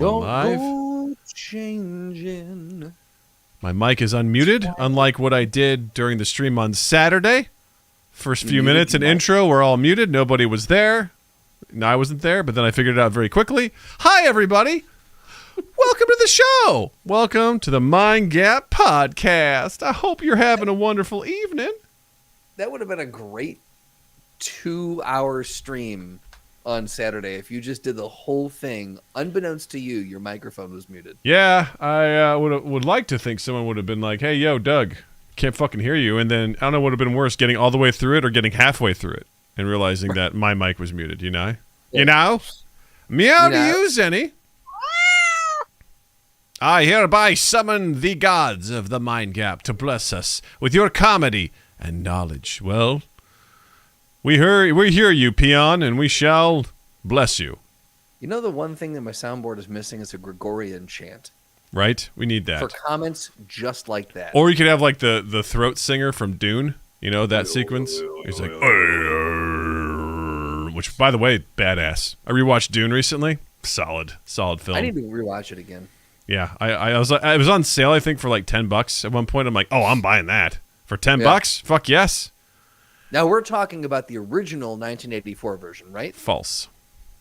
Don't Live. go changing. My mic is unmuted, unlike what I did during the stream on Saturday. First few minutes and intro were all muted. Nobody was there. No, I wasn't there, but then I figured it out very quickly. Hi, everybody. Welcome to the show. Welcome to the Mind Gap Podcast. I hope you're having a wonderful evening. That would have been a great 2-hour stream on Saturday if you just did the whole thing. Unbeknownst to you, your microphone was muted. Yeah, I would like to think someone would have been like, hey, yo, Doug, can't fucking hear you. And then, I don't know what would have been worse, getting all the way through it or getting halfway through it and realizing that my mic was muted, you know? Yeah. You know? Meow to you, Zenny. I hereby summon the gods of the Mind Gap to bless us with your comedy and knowledge. Well, we hear you, peon, and we shall bless you. You know, the one thing that my soundboard is missing is a Gregorian chant. Right? We need that. For comments just like that. Or you could have like the throat singer from Dune. You know, that sequence? He's like, which, by the way, badass. I rewatched Dune recently. Solid film. I need to rewatch it again. Yeah, I was like, it was on sale, I think, for like $10 at one point. I'm like, oh, I'm buying that for $10. Fuck yes. Now we're talking about the original 1984 version, right? False.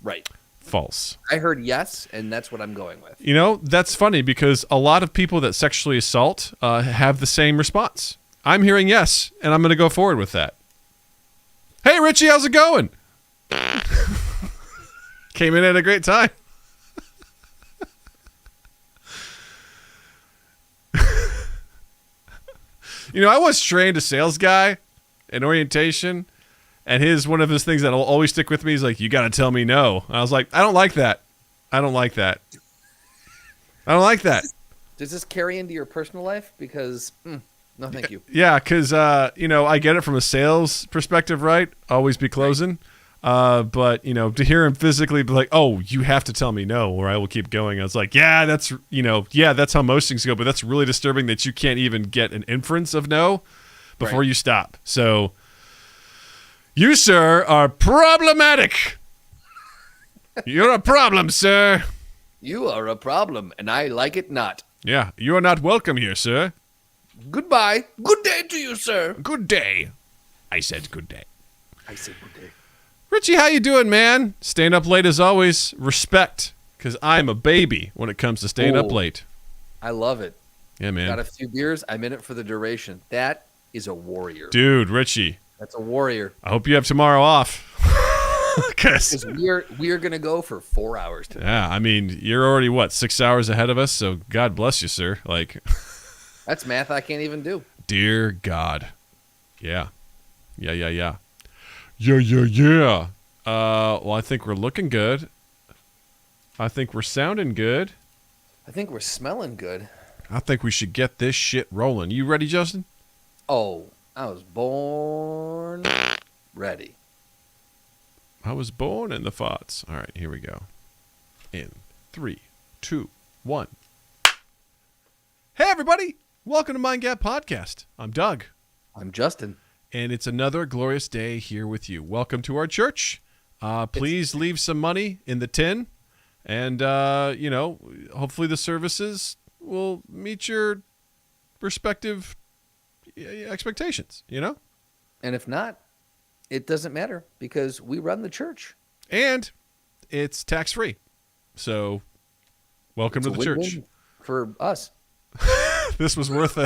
Right. False. I heard yes, and that's what I'm going with. You know, that's funny because a lot of people that sexually assault have the same response. I'm hearing yes, and I'm going to go forward with that. Hey, Richie, how's it going? Came in at a great time. You know, I was trained a sales guy in orientation, and one of his things that'll always stick with me is like, you got to tell me no. And I was like, I don't like that. I don't like that. I don't like that. Does this carry into your personal life? Because, no, thank you. Yeah, because, you know, I get it from a sales perspective, right? Always be closing. But, you know, to hear him physically be like, oh, you have to tell me no, or I will keep going. I was like, yeah, that's how most things go. But that's really disturbing that you can't even get an inference of no before you stop. So you, sir, are problematic. You're a problem, sir. You are a problem, and I like it not. Yeah, you are not welcome here, sir. Goodbye. Good day to you, sir. Good day. I said good day. I said good day. Richie, how you doing, man? Staying up late as always. Respect, because I'm a baby when it comes to staying up late. I love it. Yeah, man. Got a few beers. I'm in it for the duration. That is a warrior. Dude, Richie. That's a warrior. I hope you have tomorrow off. Because we are going to go for 4 hours today. Yeah, I mean, you're already, 6 hours ahead of us, so God bless you, sir. Like, that's math I can't even do. Dear God. Yeah. Yeah. Yeah. Well, I think we're looking good. I think we're sounding good. I think we're smelling good. I think we should get this shit rolling. You ready, Justin? Oh, I was born ready. I was born in the thoughts. All right, here we go. In 3, 2, 1. Hey, everybody. Welcome to Mind Gap Podcast. I'm Doug. I'm Justin. And it's another glorious day here with you. Welcome to our church. Please leave some money in the tin. And, you know, hopefully the services will meet your respective expectations, you know? And if not, it doesn't matter because we run the church. And it's tax-free. So, welcome to the church. For us. This was worth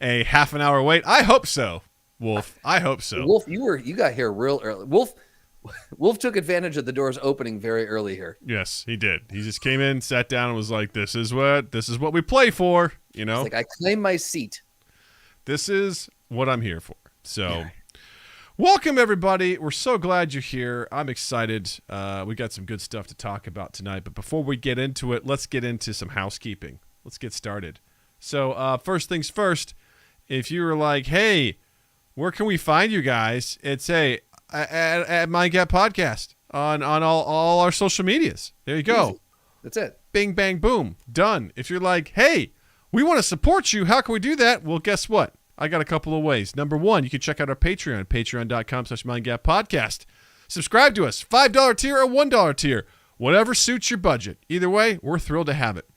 a half an hour wait. I hope so. Wolf, I hope so. Wolf, you got here real early. Wolf took advantage of the doors opening very early here. Yes, he did. He just came in, sat down, and was like, "This is what we play for." You know, it's like I claim my seat. This is what I'm here for. So, welcome everybody. We're so glad you're here. I'm excited. We got some good stuff to talk about tonight. But before we get into it, let's get into some housekeeping. Let's get started. So, first things first. If you were like, "Hey, where can we find you guys?" It's at Mind Gap Podcast on all our social medias. There you go. Easy. That's it. Bing, bang, boom. Done. If you're like, hey, we want to support you, how can we do that? Well, guess what? I got a couple of ways. Number one, you can check out our Patreon, patreon.com/MindGapPodcast. Subscribe to us, $5 tier or $1 tier. Whatever suits your budget. Either way, we're thrilled to have it.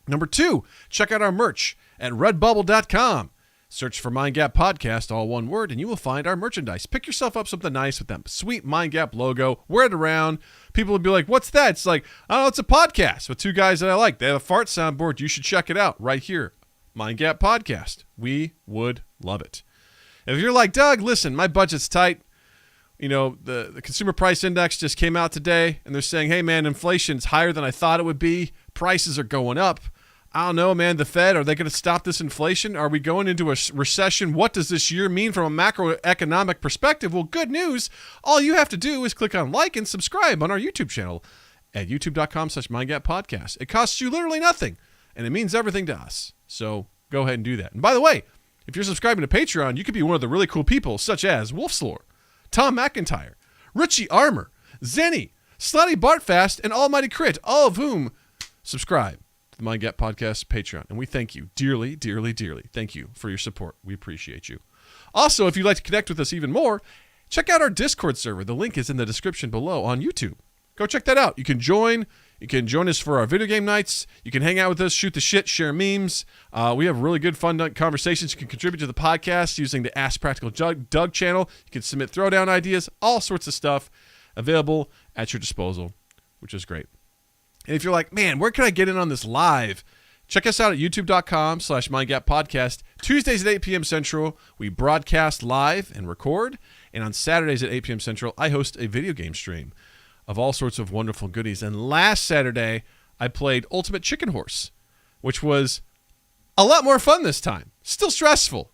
Number 2, check out our merch at redbubble.com. Search for Mind Gap Podcast, all one word, and you will find our merchandise. Pick yourself up something nice with that sweet Mind Gap logo. Wear it around. People will be like, what's that? It's like, oh, it's a podcast with two guys that I like. They have a fart soundboard. You should check it out right here. Mind Gap Podcast. We would love it. If you're like, Doug, listen, my budget's tight. You know, the consumer price index just came out today, and they're saying, hey, man, inflation's higher than I thought it would be. Prices are going up. I don't know, man. The Fed, are they going to stop this inflation? Are we going into a recession? What does this year mean from a macroeconomic perspective? Well, good news. All you have to do is click on like and subscribe on our YouTube channel at youtube.com/mindgappodcast. It costs you literally nothing, and it means everything to us. So go ahead and do that. And by the way, if you're subscribing to Patreon, you could be one of the really cool people, such as Wolfslore, Tom McIntyre, Richie Armour, Zenny, Slutty Bartfast, and Almighty Crit, all of whom subscribe the Mind Gap Podcast Patreon, and we thank you dearly, dearly, dearly. Thank you for your support. We appreciate you. Also, if you'd like to connect with us even more, check out our Discord server. The link is in the description below on YouTube. Go check that out. You can join. You can join us for our video game nights. You can hang out with us, shoot the shit, share memes. We have really good, fun conversations. You can contribute to the podcast using the Ask Practical Doug channel. You can submit throwdown ideas, all sorts of stuff available at your disposal, which is great. And if you're like, man, where can I get in on this live? Check us out at youtube.com/mindgappodcast. Tuesdays at 8 p.m. Central, we broadcast live and record. And on Saturdays at 8 p.m. Central, I host a video game stream of all sorts of wonderful goodies. And last Saturday, I played Ultimate Chicken Horse, which was a lot more fun this time. Still stressful,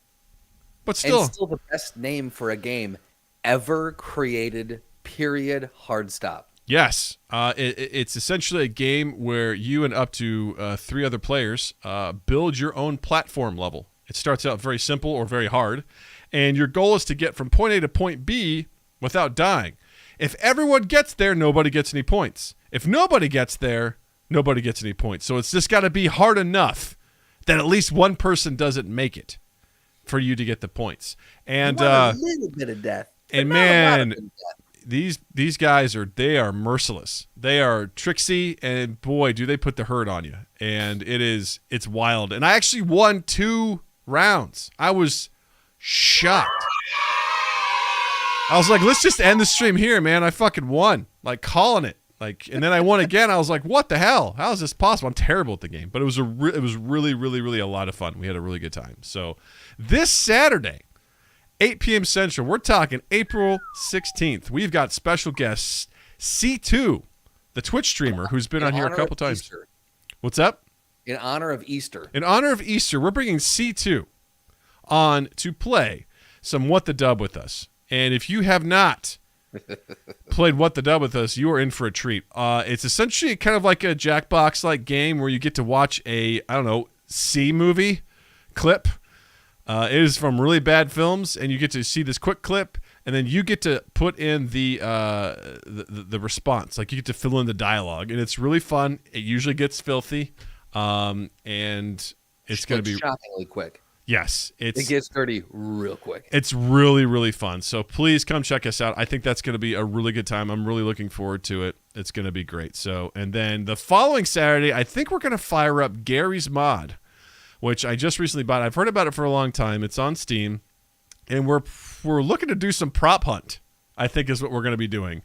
but still. And still the best name for a game ever created, period, hard stop. Yes. It's essentially a game where you and up to 3 other players build your own platform level. It starts out very simple or very hard, and your goal is to get from point A to point B without dying. If everyone gets there, nobody gets any points. If nobody gets there, nobody gets any points. So it's just got to be hard enough that at least one person doesn't make it for you to get the points. And a little bit of death. And man, these guys are merciless. They are tricksy, and boy, do they put the hurt on you. And it's wild. And I actually won 2 rounds. I was shocked. I was like, let's just end the stream here, man. I fucking won. Like, calling it. Like, and then I won again. I was like, what the hell? How is this possible? I'm terrible at the game. But it was really, really, really a lot of fun. We had a really good time. So this Saturday, 8 p.m. Central, we're talking April 16th. We've got special guests, C2, the Twitch streamer who's been on here a couple times. Easter. What's up? In honor of Easter. In honor of Easter, we're bringing C2 on to play some What the Dub with us. And if you have not played What the Dub with us, you are in for a treat. It's essentially kind of like a Jackbox-like game where you get to watch a, C movie clip. It is from really bad films, and you get to see this quick clip, and then you get to put in the response. Like, you get to fill in the dialogue, and it's really fun. It usually gets filthy, and it's going to be shockingly quick. Yes, it gets dirty real quick. It's really, really fun. So please come check us out. I think that's going to be a really good time. I'm really looking forward to it. It's going to be great. So, and then the following Saturday, I think we're going to fire up Gary's Mod, which I just recently bought. I've heard about it for a long time. It's on Steam, and we're looking to do some prop hunt, I think is what we're going to be doing.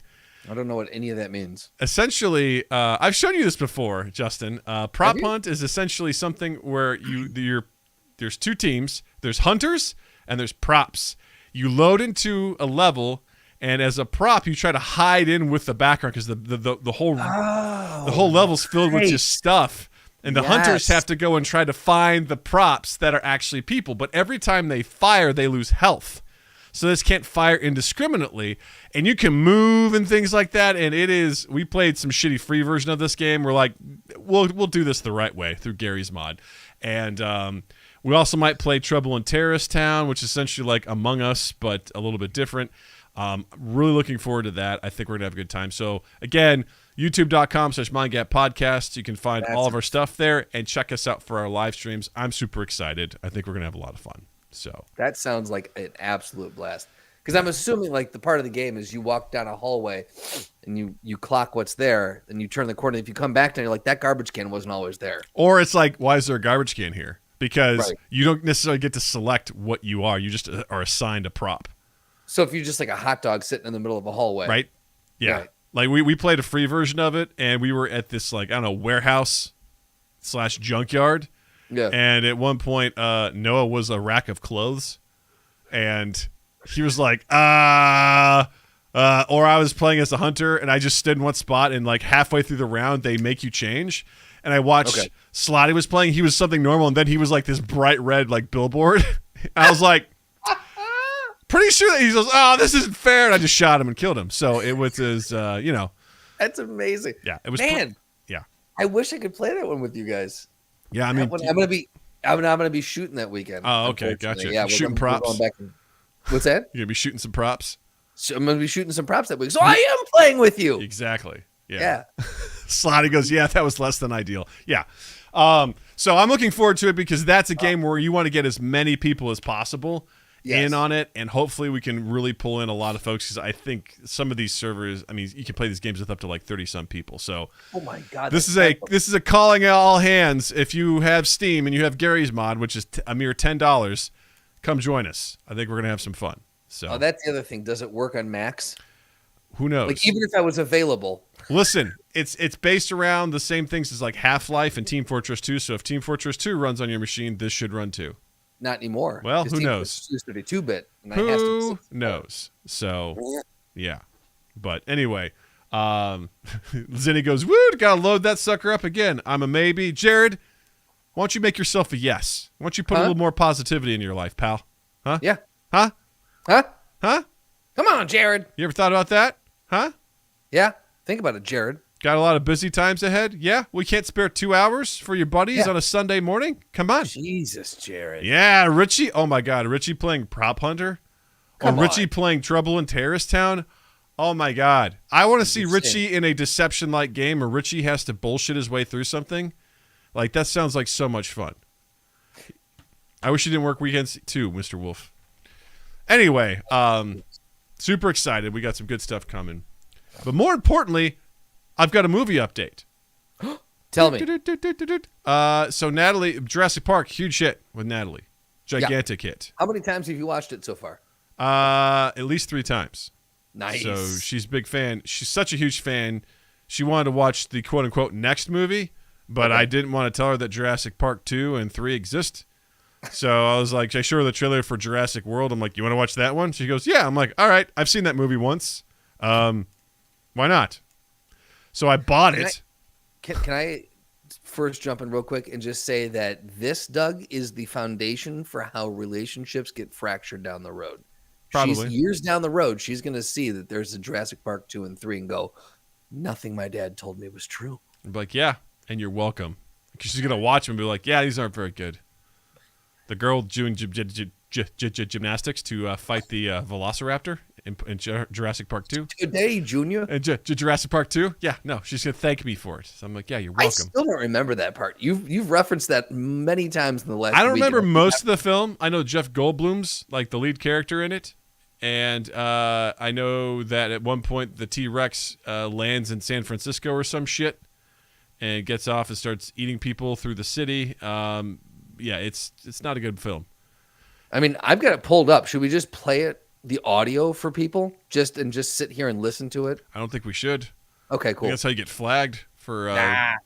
I don't know what any of that means. Essentially, I've shown you this before, Justin. Prop hunt is essentially something where there's 2 teams. There's hunters and there's props. You load into a level, and as a prop, you try to hide in with the background because the whole level's filled with just stuff. And the hunters have to go and try to find the props that are actually people. But every time they fire, they lose health. So this can't fire indiscriminately. And you can move and things like that. And we played some shitty free version of this game. We're like, we'll do this the right way through Gary's Mod. And we also might play Trouble in Terrorist Town, which is essentially like Among Us, but a little bit different. Really looking forward to that. I think we're going to have a good time. So, again, youtube.com/mindgappodcast. You can find all of our stuff there, and check us out for our live streams. I'm super excited. I think we're going to have a lot of fun. So that sounds like an absolute blast. Because I'm assuming like the part of the game is you walk down a hallway and you clock what's there and you turn the corner. If you come back down, you're like, that garbage can wasn't always there. Or it's like, why is there a garbage can here? Because Right. you don't necessarily get to select what you are. You just are assigned a prop. So if you're just like a hot dog sitting in the middle of a hallway. Right? Yeah. Right. Like we played a free version of it, and we were at this like, I don't know, warehouse / junkyard. Yeah. And at one point, Noah was a rack of clothes, and he was like, or I was playing as a hunter, and I just stood in one spot, and like halfway through the round, they make you change. And I watched Slotty was playing. He was something normal, and then he was like this bright red like billboard. I was like, pretty sure that he goes, oh, this isn't fair, and I just shot him and killed him. So it was his, That's amazing. Yeah, it was. Man, yeah, I wish I could play that one with you guys. yeah. I mean, I'm gonna be shooting that weekend. Oh, okay, gotcha. Yeah, Shooting props. What's that? You're gonna be shooting some props. So I'm gonna be shooting some props that week. So I am playing with you. Exactly. Yeah. Slotty goes, yeah, that was less than ideal. Yeah. So I'm looking forward to it because that's a game where you want to get as many people as possible in on it, and hopefully we can really pull in a lot of folks because I think some of these servers, I mean, you can play these games with up to like 30-some people. So oh my god, this is a calling out all hands. If you have Steam and you have Gary's mod, which is a mere $10, come join us. I think we're gonna have some fun. So that's the other thing. Does it work on Macs? Who knows? Like even if I was available. Listen, it's based around the same things as like Half-Life and Team Fortress 2. So if Team Fortress 2 runs on your machine, this should run too. Not anymore. Well, who knows? It's 32-bit. Who knows? So, yeah. But anyway, Zinni goes, woo, gotta load that sucker up again. I'm a maybe. Jared, why don't you make yourself a yes? Why don't you put a little more positivity in your life, pal? Huh? Yeah. Huh? Huh? Huh? Come on, Jared. You ever thought about that? Huh? Yeah. Think about it, Jared. Got a lot of busy times ahead? Yeah? We can't spare 2 hours for your buddies on a Sunday morning? Come on. Jesus, Jared. Yeah, Richie. Oh, my God. Richie playing Prop Hunter? Come or Richie on. playing Trouble in Terrorist Town? Oh, my God. I want to see Richie in a deception-like game where Richie has to bullshit his way through something. Like, that sounds like so much fun. I wish you didn't work weekends too, Mr. Wolf. Anyway, super excited. We got some good stuff coming. But more importantly, I've got a movie update. Tell me. So Natalie, Jurassic Park, huge hit with Natalie. Gigantic hit. How many times have you watched it so far? At least 3 times. Nice. So she's a big fan. She's such a huge fan. She wanted to watch the quote-unquote next movie, but I didn't want to tell her that Jurassic Park 2 and 3 exist. So I was like, I showed her the trailer for Jurassic World. I'm like, you want to watch that one? She goes, yeah. I'm like, all right. I've seen that movie once. Why not? So I bought it. Can I first jump in real quick and just say that this, Doug, is the foundation for how relationships get fractured down the road. Probably. Years down the road, she's going to see that there's a Jurassic Park 2 and 3 and go, nothing my dad told me was true. I'm like, yeah, and you're welcome. Because she's going to watch them and be like, yeah, these aren't very good. The girl doing gymnastics to fight the Velociraptor in Jurassic Park 2. Good day, Junior. And Jurassic Park 2? Yeah, no, she's going to thank me for it. So I'm like, yeah, you're welcome. I still don't remember that part. You've referenced that many times in the last I don't week. remember most of the film. I know Jeff Goldblum's like the lead character in it. And I know that at one point the T-Rex lands in San Francisco or some shit and gets off and starts eating people through the city. Yeah, it's not a good film. I mean, I've got it pulled up. Should we just play it, the audio for people, just sit here and listen to it? I don't think we should. Okay, I cool. think that's how you get flagged for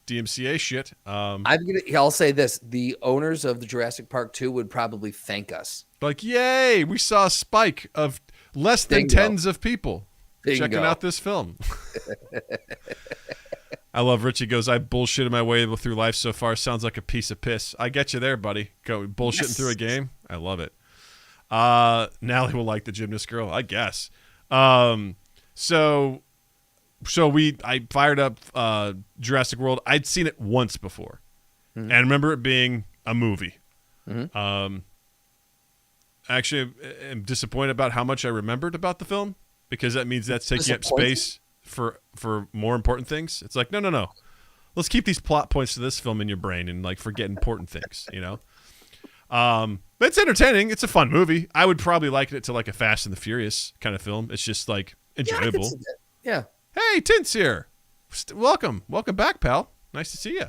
DMCA shit. I'll say this: the owners of the Jurassic Park 2 would probably thank us. Like, yay, we saw a spike of less than Bingo. tens of people checking out this film. I love Richie goes, I bullshitted my way through life so far. Sounds like a piece of piss. I get you there, buddy. Go bullshitting through a game. I love it. Natalie will like the gymnast girl, I guess. So I fired up Jurassic World. I'd seen it once before. And I remember it being a movie. Actually, I'm disappointed about how much I remembered about the film because that means that's taking up space for more important things. It's like, no. Let's keep these plot points to this film in your brain and like forget important things, you know? It's entertaining. It's a fun movie. I would probably liken it to like a Fast and the Furious kind of film. It's just like enjoyable. Yeah. Hey, Tint's here. Welcome back, pal. Nice to see you.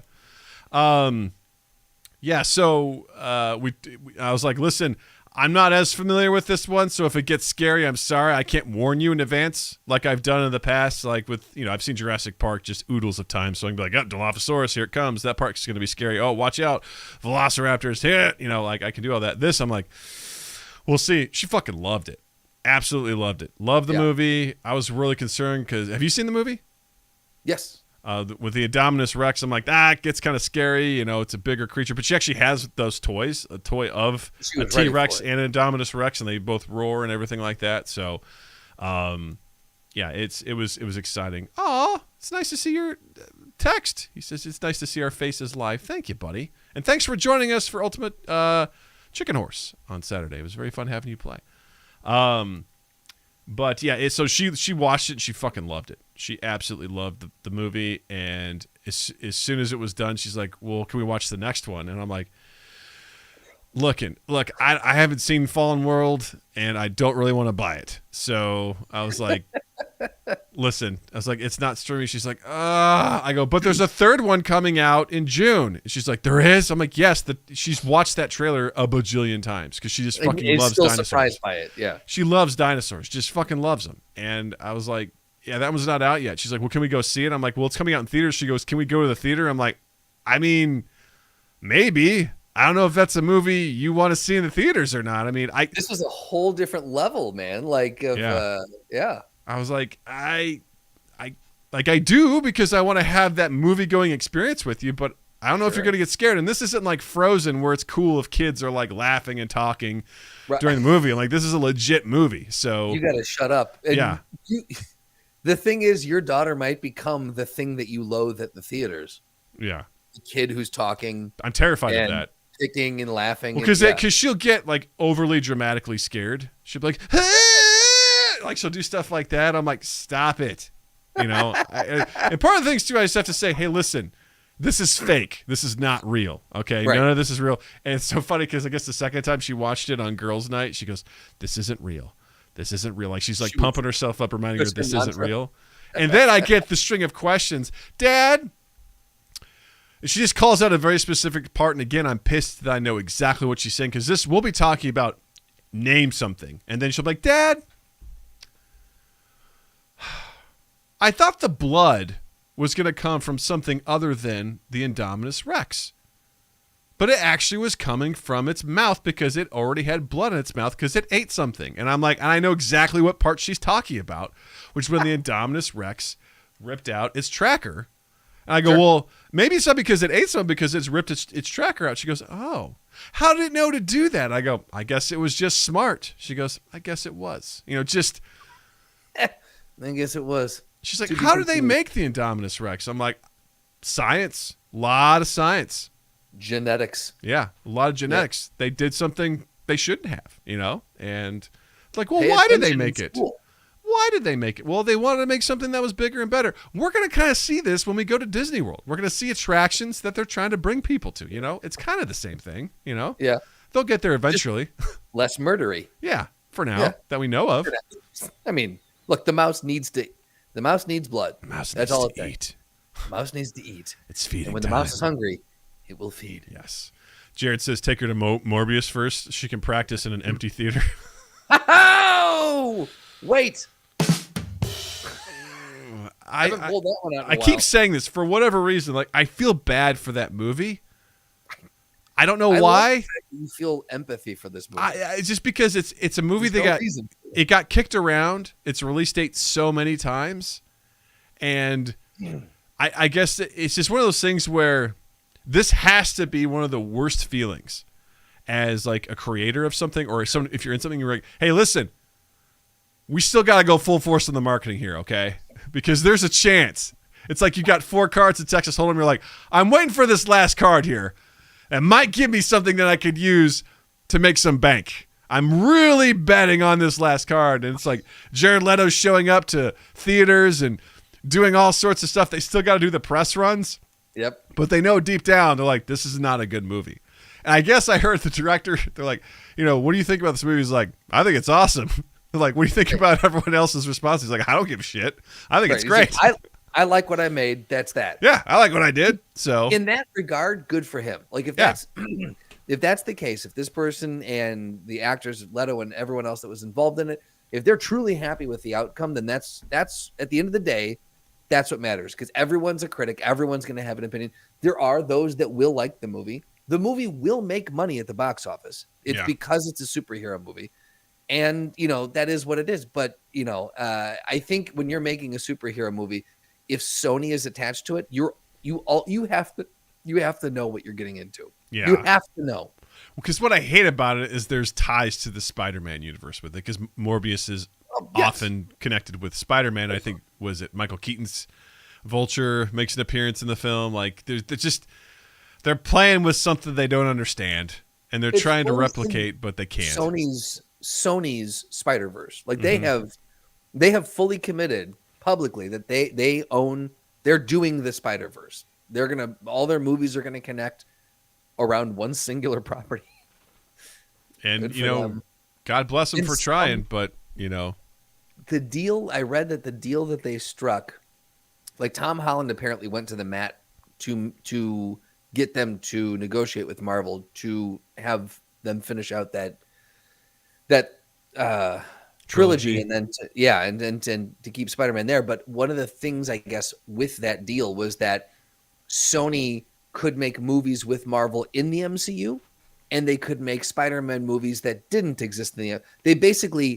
Yeah. So I was like, listen, I'm not as familiar with this one, so if it gets scary, I'm sorry. I can't warn you in advance like I've done in the past. Like with, I've seen Jurassic Park just oodles of times, so I can be like, oh, Dilophosaurus, here it comes. That part's going to be scary. Oh, watch out. Velociraptors, hit. Like I can do all that. This, I'm like, we'll see. She fucking loved it. Absolutely loved it. Loved the movie. I was really concerned because, have you seen the movie? Yes. With the Indominus Rex, I'm like, it gets kind of scary. It's a bigger creature. But she actually has those toys, a toy of a T-Rex and an Indominus Rex, and they both roar and everything like that. So, it was exciting. Oh, it's nice to see your text. He says, it's nice to see our faces live. Thank you, buddy. And thanks for joining us for Ultimate Chicken Horse on Saturday. It was very fun having you play. But yeah, so she watched it and she fucking loved it. She absolutely loved the movie. And as soon as it was done, she's like, well, can we watch the next one? And I'm like, look, I haven't seen Fallen World and I don't really want to buy it. So I was like, listen, it's not streaming. She's like, I go, but there's a third one coming out in June. And she's like, there is? I'm like, yes. She's watched that trailer a bajillion times because she just fucking loves dinosaurs. Still surprised by it, yeah. She loves dinosaurs, just fucking loves them. And I was like, yeah, that one's not out yet. She's like, well, can we go see it? I'm like, well, it's coming out in theaters. She goes, can we go to the theater? I'm like, I mean, maybe. I don't know if that's a movie you want to see in the theaters or not. I mean, this was a whole different level, man. Like, yeah. I was like, I do because I want to have that movie going experience with you, but I don't know if you're going to get scared. And this isn't like Frozen where it's cool if kids are like laughing and talking during the movie. Like this is a legit movie. So you got to shut up. And the thing is, your daughter might become the thing that you loathe at the theaters. Yeah. The kid who's talking. I'm terrified of that. Ticking and laughing. Because she'll get like overly dramatically scared. She'll be like, like she'll do stuff like that. I'm like, stop it. And part of the things too, I just have to say, hey, listen, this is fake. This is not real. Okay. Right. None of this is real. And it's so funny because I guess the second time she watched it on girls' night, she goes, this isn't real. This isn't real. Like she's like pumping herself up, reminding her this isn't real. And then I get the string of questions. Dad. And she just calls out a very specific part. And again, I'm pissed that I know exactly what she's saying because we'll be talking about name something. And then she'll be like, Dad, I thought the blood was going to come from something other than the Indominus Rex. But it actually was coming from its mouth because it already had blood in its mouth because it ate something. And I'm like, and I know exactly what part she's talking about, which is when the Indominus Rex ripped out its tracker. And I go, well, maybe it's not because it ate something, because it's ripped its tracker out. She goes, oh, how did it know to do that? I go, I guess it was just smart. She goes, I guess it was. I guess it was. She's like, how do they make the Indominus Rex? I'm like, science. A lot of science. Genetics. Yeah, a lot of genetics. They did something they shouldn't have, And it's like, well, why did they make it? Why did they make it? Well, they wanted to make something that was bigger and better. We're going to kind of see this when we go to Disney World. We're going to see attractions that they're trying to bring people to, It's kind of the same thing, Yeah. They'll get there eventually. Just less murdery. Yeah, for now, that we know of. I mean, look, the mouse needs blood. The mouse needs That's all it eat. The mouse needs to eat. It's feeding. And when time. The mouse is hungry, it will feed. Yes. Jared says, take her to Morbius first. She can practice in an empty theater. Oh! Wait. I haven't pulled that one out in a I while. keep saying this for whatever reason. Like, I feel bad for that movie. I don't know why. You feel empathy for this movie. It's just because it's a movie it got kicked around. Its release date so many times, and I guess it's just one of those things where this has to be one of the worst feelings as like a creator of something, or if you're in something, you're like, hey, listen, we still got to go full force on the marketing here, okay? Because there's a chance. It's like you got 4 cards in Texas Hold'em. You're like, I'm waiting for this last card here. It might give me something that I could use to make some bank. I'm really betting on this last card. And it's like Jared Leto's showing up to theaters and doing all sorts of stuff. They still got to do the press runs. Yep. But they know deep down, they're like, this is not a good movie. And I guess I heard the director. They're like, what do you think about this movie? He's like, I think it's awesome. They're like, what do you think about everyone else's response? He's like, I don't give a shit. I think it's great. Like, I like what I made. That's that. Yeah, I like what I did. So in that regard, good for him. Like if that's if that's the case, if this person and the actors, Leto and everyone else that was involved in it, if they're truly happy with the outcome, then that's at the end of the day, that's what matters. Because everyone's a critic, everyone's going to have an opinion. There are those that will like the movie. The movie will make money at the box office. It's because it's a superhero movie, and that is what it is. But I think when you're making a superhero movie, if Sony is attached to it, you have to know what you're getting into. Yeah. You have to know. Because what I hate about it is there's ties to the Spider-Man universe with it, because Morbius is often connected with Spider-Man. I think, was it Michael Keaton's Vulture makes an appearance in the film. Like they're playing with something they don't understand, and they're trying to replicate, but they can't. Sony's Spider-Verse. Like they have fully committed publicly that they're doing the Spider-Verse. All their movies are gonna connect around one singular property. And God bless them for trying, but the deal, I read that the deal that they struck, like Tom Holland apparently went to the mat to get them to negotiate with Marvel to have them finish out that trilogy, and then to keep Spider-Man there. But one of the things, I guess, with that deal was that Sony could make movies with Marvel in the MCU, and they could make Spider-Man movies that didn't exist in the.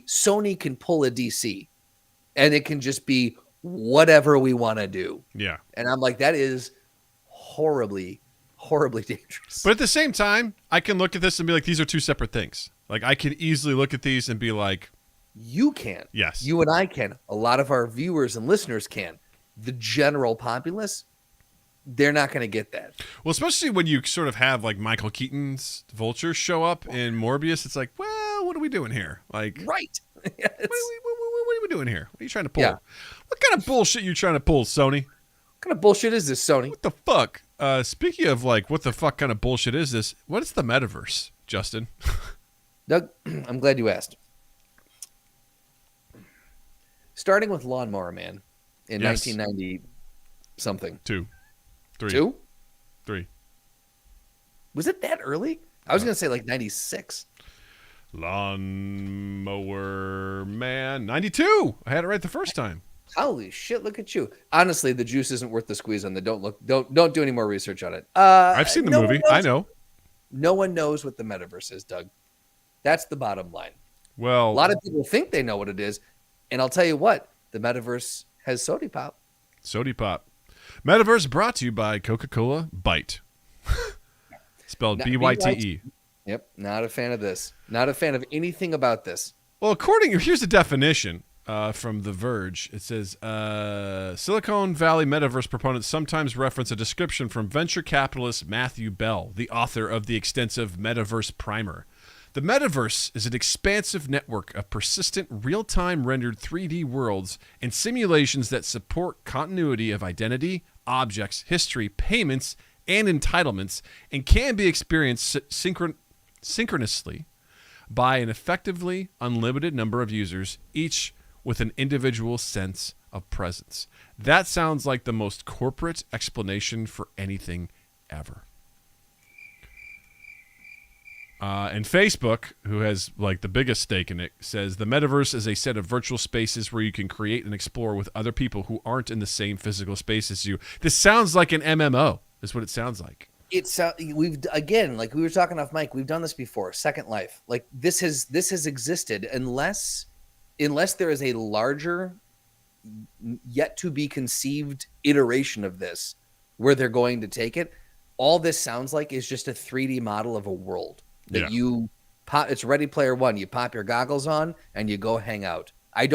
Sony can pull a DC, and it can just be whatever we want to do. Yeah, and I'm like, that is horribly, horribly dangerous. But at the same time, I can look at this and be like, these are two separate things. Like I can easily look at these and be like, you can. Yes. You and I can. A lot of our viewers and listeners can. The general populace, they're not going to get that. Well, especially when you sort of have like Michael Keaton's Vulture show up in Morbius. It's like, well, what are we doing here? Like, right. What are we doing here? What are you trying to pull? Yeah. What kind of bullshit are you trying to pull, Sony? What kind of bullshit is this, Sony? What the fuck? Speaking of like, what the fuck kind of bullshit is this? What is the metaverse, Justin? Doug, I'm glad you asked. Starting with Lawnmower Man in 1990 something. 2, 3. 2? 3. Was it that early? I was going to say like 96. Lawnmower Man 92. I had it right the first time. Holy shit, look at you. Honestly, the juice isn't worth the squeeze on the don't do any more research on it. I've seen the movie. I know. No one knows what the metaverse is, Doug. That's the bottom line. Well, a lot of people think they know what it is, and I'll tell you what, the metaverse has Sody Pop. Sody Pop. Metaverse brought to you by Coca-Cola Bite. Spelled B-Y-T-E. Yep, not a fan of this. Not a fan of anything about this. Well, here's the definition from The Verge. It says, Silicon Valley metaverse proponents sometimes reference a description from venture capitalist Matthew Bell, the author of the extensive Metaverse Primer. The metaverse is an expansive network of persistent, real-time rendered 3D worlds and simulations that support continuity of identity, objects, history, payments, and entitlements, and can be experienced synchronously by an effectively unlimited number of users, each with an individual sense of presence. That sounds like the most corporate explanation for anything ever. And Facebook, who has like the biggest stake in it, says the metaverse is a set of virtual spaces where you can create and explore with other people who aren't in the same physical space as you. This sounds like an MMO, is what it sounds like. We've again, like we were talking off mic, we've done this before. Second Life, like this has existed unless there is a larger, yet to be conceived iteration of this where they're going to take it. All this sounds like is just a 3D model of a world that you pop. It's Ready Player One. You pop your goggles on and you go hang out. I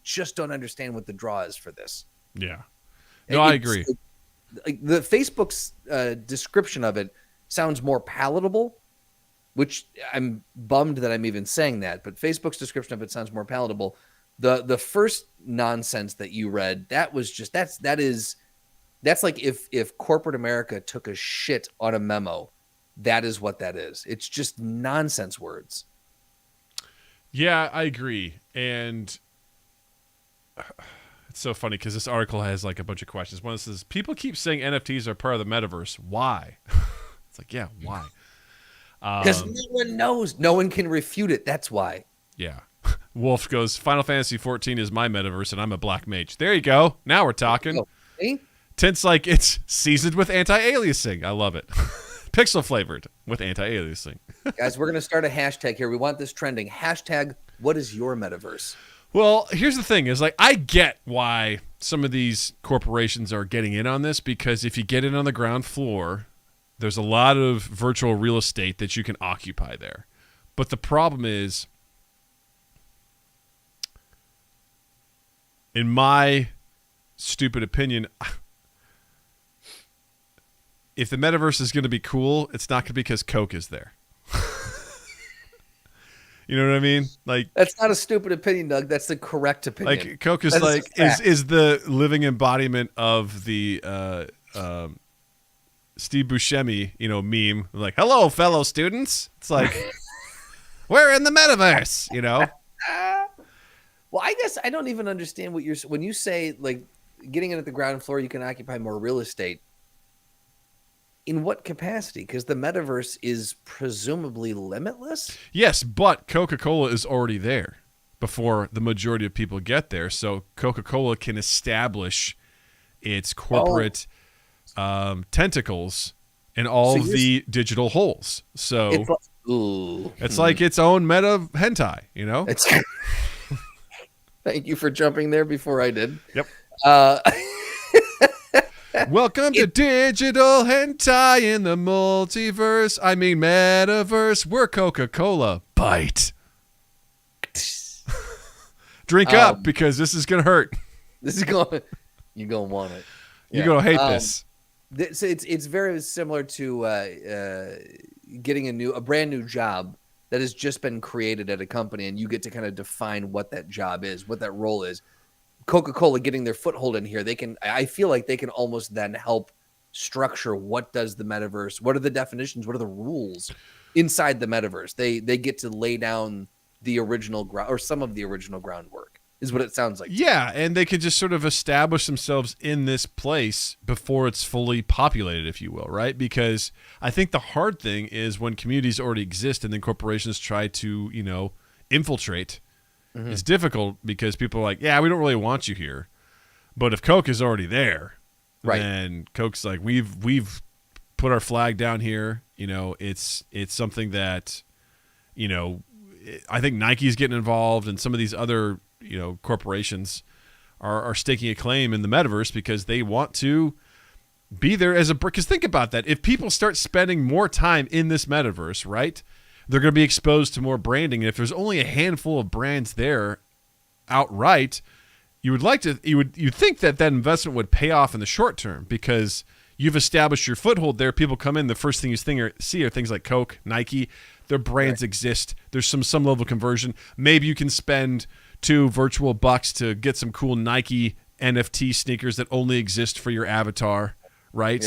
just don't understand what the draw is for this. Yeah, no, I agree. The Facebook's description of it sounds more palatable, which I'm bummed that I'm even saying that. But Facebook's description of it sounds more palatable. The first nonsense that you read, that was just that's like if corporate America took a shit on a memo that is what that is. It's just nonsense words. Yeah, I agree. And it's so funny because this article has like a bunch of questions. One says, people keep saying NFTs are part of the metaverse. Why? It's like, yeah, why? Because no one knows. No one can refute it. That's why. Yeah. Wolf goes, Final Fantasy 14 is my metaverse and I'm a black mage. There you go. Now we're talking. Oh, see? Tint's like, it's seasoned with anti-aliasing. I love it. Pixel flavored with anti-aliasing. Guys, we're going to start a hashtag here. We want this trending. Hashtag, what is your metaverse? Well, here's the thing is like, I get why some of these corporations are getting in on this, because if you get in on the ground floor, there's a lot of virtual real estate that you can occupy there. But the problem is, in my stupid opinion, if the metaverse is going to be cool, it's not going to be because Coke is there. You know what I mean? Like, that's not a stupid opinion, Doug. That's the correct opinion. Like Coke is is the living embodiment of the Steve Buscemi, meme. Like, hello, fellow students. It's like, we're in the metaverse, Well, I guess I don't even understand what when you say like getting in at the ground floor, you can occupy more real estate. In what capacity? Because the metaverse is presumably limitless? Yes, but Coca-Cola is already there before the majority of people get there. So Coca-Cola can establish its corporate tentacles in all of the digital holes. So it's like its own meta hentai, Thank you for jumping there before I did. Yep. Welcome to digital hentai in the multiverse. I mean metaverse. We're Coca-Cola. Bite. Drink up because this is gonna hurt. You're gonna want it. You're gonna hate this. It's very similar to getting a brand new job that has just been created at a company, and you get to kind of define what that job is, what that role is. Coca-Cola getting their foothold in here, I feel like they can almost then help structure what does the metaverse, what are the definitions, what are the rules inside the metaverse. They get to lay down the original ground, or some of the original groundwork, is what it sounds like. Yeah, and they could just sort of establish themselves in this place before it's fully populated, if you will, right? Because I think the hard thing is when communities already exist and then corporations try to, infiltrate. Mm-hmm. It's difficult because people are like, yeah, we don't really want you here. But if Coke is already there, right, then Coke's like, we've put our flag down here. It's something that, I think Nike's getting involved, and some of these other, corporations are staking a claim in the metaverse because they want to be there as because think about that. If people start spending more time in this metaverse, right, they're going to be exposed to more branding. And if there's only a handful of brands there outright, you'd think that investment would pay off in the short term because you've established your foothold there. People come in, the first thing you see are things like Coke, Nike. Their brands exist. There's some level of conversion. Maybe you can spend $2 virtual bucks to get some cool Nike NFT sneakers that only exist for your avatar, right?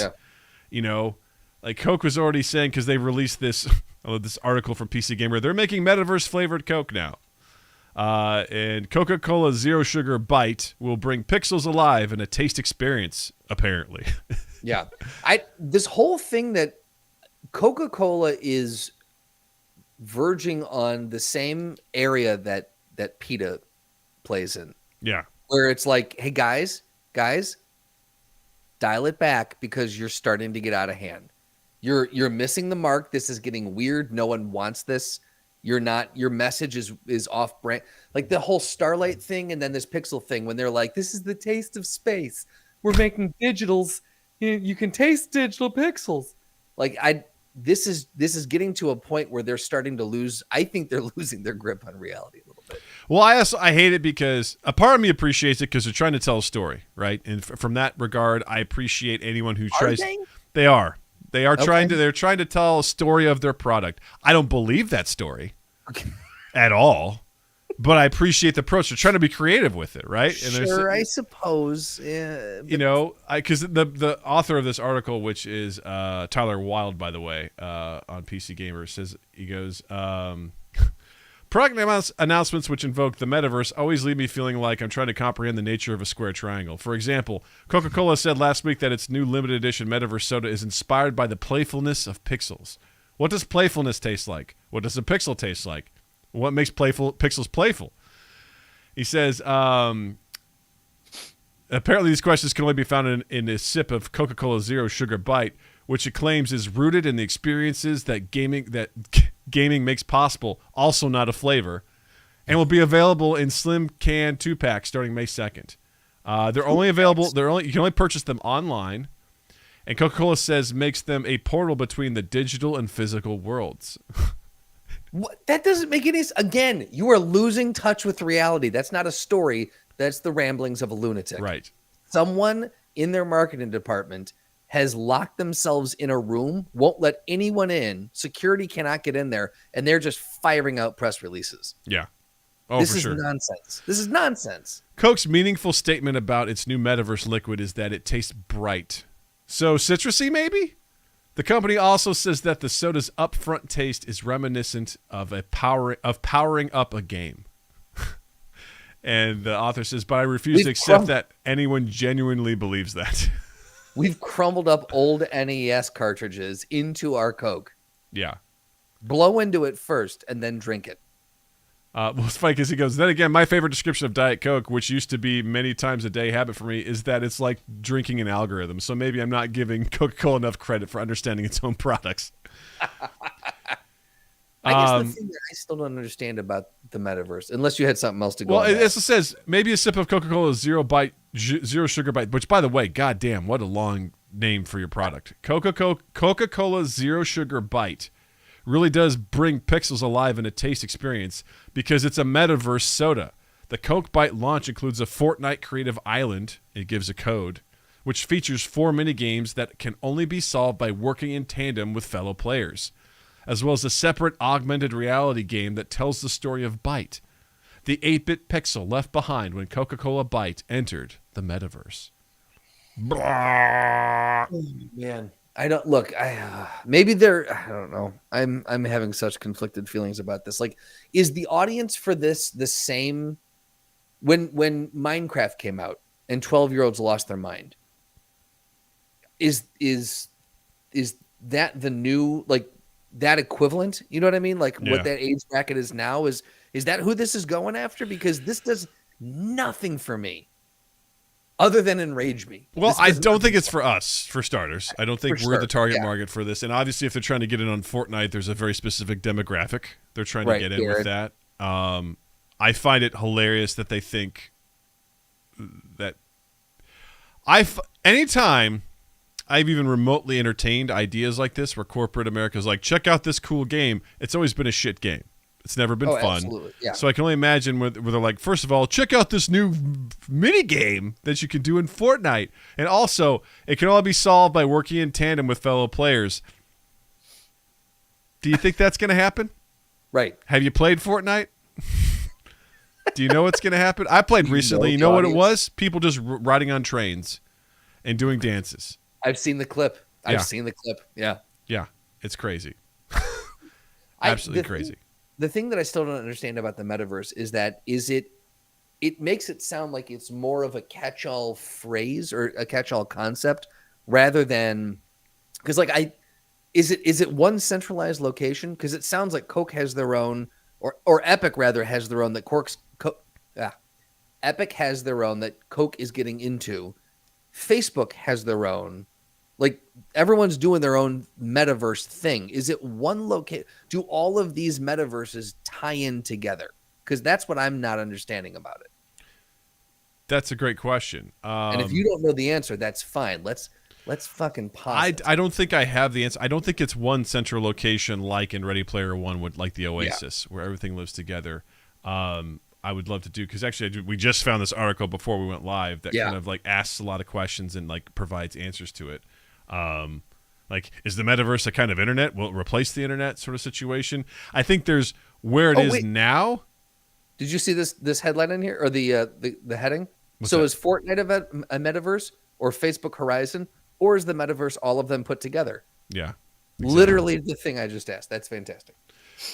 Yeah. Like Coke was already saying, because they released this article from PC Gamer, they're making metaverse flavored Coke now. And Coca-Cola Zero Sugar Bite will bring pixels alive in a taste experience, apparently. Yeah. This whole thing that Coca-Cola is verging on the same area that PETA plays in. Yeah. Where it's like, hey, guys, dial it back because you're starting to get out of hand. You're missing the mark. This is getting weird. No one wants this. Your message is off brand. Like the whole Starlight thing and then this Pixel thing when they're like, this is the taste of space. We're making digitals. You can taste digital pixels. Like this is getting to a point where they're starting to lose. I think they're losing their grip on reality a little bit. Well, I hate it because a part of me appreciates it because they're trying to tell a story, right? And from that regard, I appreciate anyone who tries. They are. They are trying to. They're trying to tell a story of their product. I don't believe that story at all. but I appreciate the approach. They're trying to be creative with it, right? And Sure, I suppose. Yeah, you know, because the author of this article, which is Tyler Wilde, by the way, on PC Gamer, says he goes. Product announcements which invoke the metaverse always leave me feeling like I'm trying to comprehend the nature of a square triangle. For example, Coca-Cola said last week that its new limited edition metaverse soda is inspired by the playfulness of pixels. What does playfulness taste like? What does a pixel taste like? What makes pixels playful? He says, apparently these questions can only be found in a sip of Coca-Cola Zero Sugar Bite, which it claims is rooted in the experiences that gaming makes possible, also not a flavor, and will be available in slim can 2-pack starting May 2nd. They're only available. You can only purchase them online, and Coca-Cola says makes them a portal between the digital and physical worlds. What? That doesn't make any sense. Again, you are losing touch with reality. That's not a story. That's the ramblings of a lunatic. Right. Someone in their marketing department has locked themselves in a room, won't let anyone in. Security cannot get in there, and they're just firing out press releases. Yeah. Oh, this for is sure. nonsense. This is nonsense. Coke's meaningful statement about its new metaverse liquid is that it tastes bright. So citrusy, maybe? The company also says that the soda's upfront taste is reminiscent of powering up a game. And the author says, but I refuse to accept that anyone genuinely believes that. We've crumbled up old NES cartridges into our Coke. Yeah. Blow into it first and then drink it. Well, it's funny because he goes, then again, my favorite description of Diet Coke, which used to be many times a day habit for me, is that it's like drinking an algorithm. So maybe I'm not giving Coca-Cola enough credit for understanding its own products. I guess the thing that I still don't understand about the metaverse, unless you had something else to go on. Well, it says maybe a sip of Coca-Cola Zero Sugar Bite, which, by the way, goddamn, what a long name for your product. Coca-Cola Zero Sugar Bite really does bring pixels alive in a taste experience because it's a metaverse soda. The Coke Bite launch includes a Fortnite creative island, it gives a code, which features 4 minigames that can only be solved by working in tandem with fellow players, as well as a separate augmented reality game that tells the story of Bite, the 8-bit pixel left behind when Coca-Cola Bite entered the metaverse. Man, I don't look. Maybe they're. I don't know. I'm having such conflicted feelings about this. Like, is the audience for this the same? When Minecraft came out and 12-year-olds lost their mind, is that the new, like, that equivalent? You know what I mean? Like, what that age bracket is now is that who this is going after? Because this does nothing for me other than enrage me. Well, I don't think it's for us, for starters. I don't think we're the target market for this. And obviously, if they're trying to get it on Fortnite, there's a very specific demographic they're trying to get in with that. I find it hilarious that they think that anytime I've even remotely entertained ideas like this where corporate America is like, check out this cool game, it's always been a shit game. It's never been fun. Absolutely. Yeah. So I can only imagine where they're like, first of all, check out this new mini game that you can do in Fortnite. And also, it can all be solved by working in tandem with fellow players. Do you think that's going to happen? Right. Have you played Fortnite? Do you know what's going to happen? I played recently. You know what it was? People just riding on trains and doing dances. I've seen the clip. Yeah. Yeah. It's crazy. Absolutely crazy. The thing that I still don't understand about the metaverse is that it makes it sound like it's more of a catch-all phrase or a catch-all concept rather than, because like is it one centralized location? Because it sounds like Coke has their own, or Epic rather has their own that Epic has their own that Coke is getting into. Facebook has their own. Like, everyone's doing their own metaverse thing. Is it one location? Do all of these metaverses tie in together? Because that's what I'm not understanding about it. That's a great question. And if you don't know the answer, that's fine. Let's fucking pause. I don't think I have the answer. I don't think it's one central location like in Ready Player One, would like the Oasis, where everything lives together. I would love to do, because actually we just found this article before we went live that kind of like asks a lot of questions and like provides answers to it. Like, is the metaverse a kind of internet? Will it replace the internet sort of situation? I think there's where it is now. Did you see this headline in here or the heading? What's So that? is Fortnite a metaverse or Facebook Horizon, or is the metaverse all of them put together? Yeah. Exactly. Literally the thing I just asked. That's fantastic.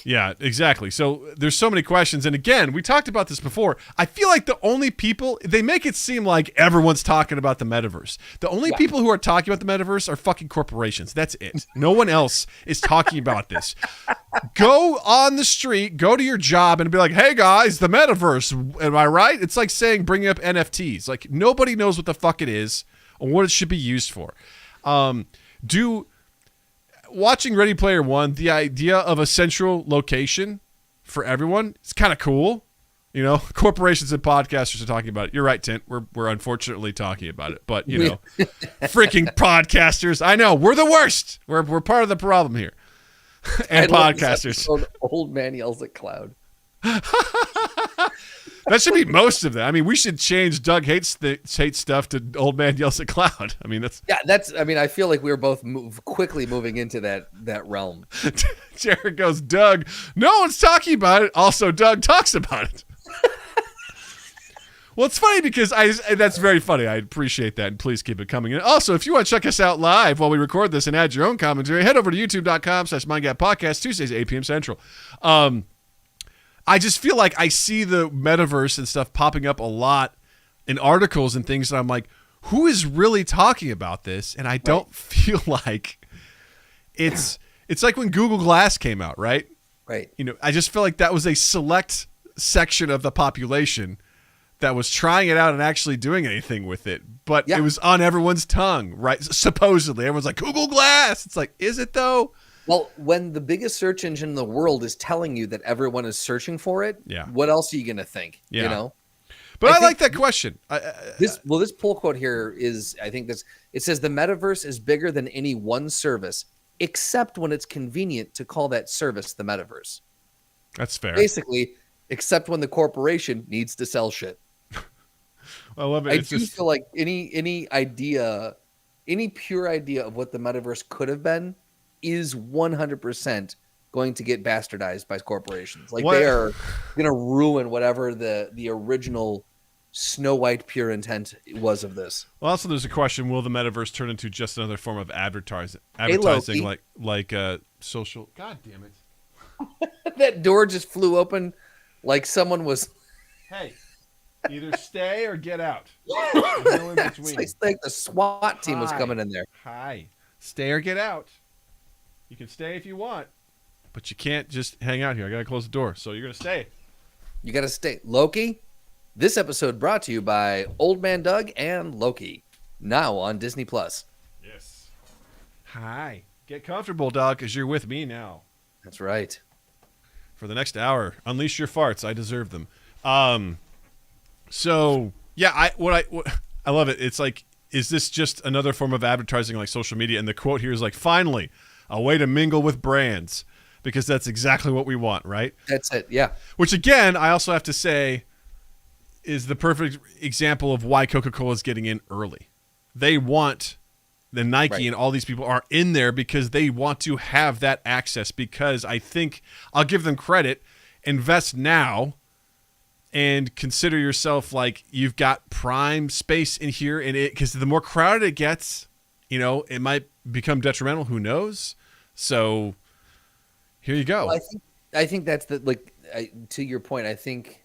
Yeah, exactly. So there's so many questions. And again, we talked about this before. I feel like the only people, they make it seem like everyone's talking about the metaverse. The only people who are talking about the metaverse are fucking corporations. That's it. No one else is talking about this. Go on the street, go to your job and be like, hey guys, the metaverse. Am I right? It's like saying bringing up NFTs. Like nobody knows what the fuck it is or what it should be used for. Watching Ready Player One, the idea of a central location for everyone, it's kind of cool. You know, corporations and podcasters are talking about it. You're right, Tint. We're unfortunately talking about it, but you know, freaking podcasters. I know we're the worst. We're part of the problem here. And podcasters. Old man yells at cloud. That should be most of them. I mean, we should change Doug hates stuff to old man yells at cloud. I mean, I feel like we were both quickly moving into that realm. Jared goes, Doug, no one's talking about it. Also, Doug talks about it. Well, it's funny because that's very funny. I appreciate that, and please keep it coming. And also, if you want to check us out live while we record this and add your own commentary, head over to youtube.com/MindGapPodcast, Tuesdays at 8 p.m. Central. I just feel like I see the metaverse and stuff popping up a lot in articles and things, and I'm like, who is really talking about this? And I don't feel like it's like when Google Glass came out, right? Right. You know, I just feel like that was a select section of the population that was trying it out and actually doing anything with it, but it was on everyone's tongue, right? Supposedly, everyone's like, Google Glass. It's like, is it though? Well, when the biggest search engine in the world is telling you that everyone is searching for it, what else are you going to think? Yeah. You know? But I like that question. This pull quote here is, I think it says the metaverse is bigger than any one service, except when it's convenient to call that service the metaverse. That's fair. Basically, except when the corporation needs to sell shit. I love it. I do feel like any pure idea of what the metaverse could have been is 100% going to get bastardized by corporations. Like they are going to ruin whatever the original Snow White pure intent was of this. Well, also there's a question: will the metaverse turn into just another form of advertising, like social? God damn it! That door just flew open, like someone was. Hey, either stay or get out. No in between. It's like the SWAT team was coming in there. Hi, stay or get out. You can stay if you want, but you can't just hang out here. I gotta close the door, so you're gonna stay. You gotta stay. Loki. This episode brought to you by Old Man Doug and Loki, now on Disney Plus. Yes. Hi. Get comfortable, Doug, because you're with me now. That's right. For the next hour, unleash your farts. I deserve them. So yeah, I love it. It's like, is this just another form of advertising like social media? And the quote here is like, finally, a way to mingle with brands, because that's exactly what we want, right? That's it. Yeah. Which again, I also have to say, is the perfect example of why Coca-Cola is getting in early. They want the Nike and all these people are in there because they want to have that access, because I think I'll give them credit. Invest now and consider yourself like you've got prime space in here, and because the more crowded it gets, you know, it might become detrimental. Who knows? So here you go. Well, I think that's to your point. I think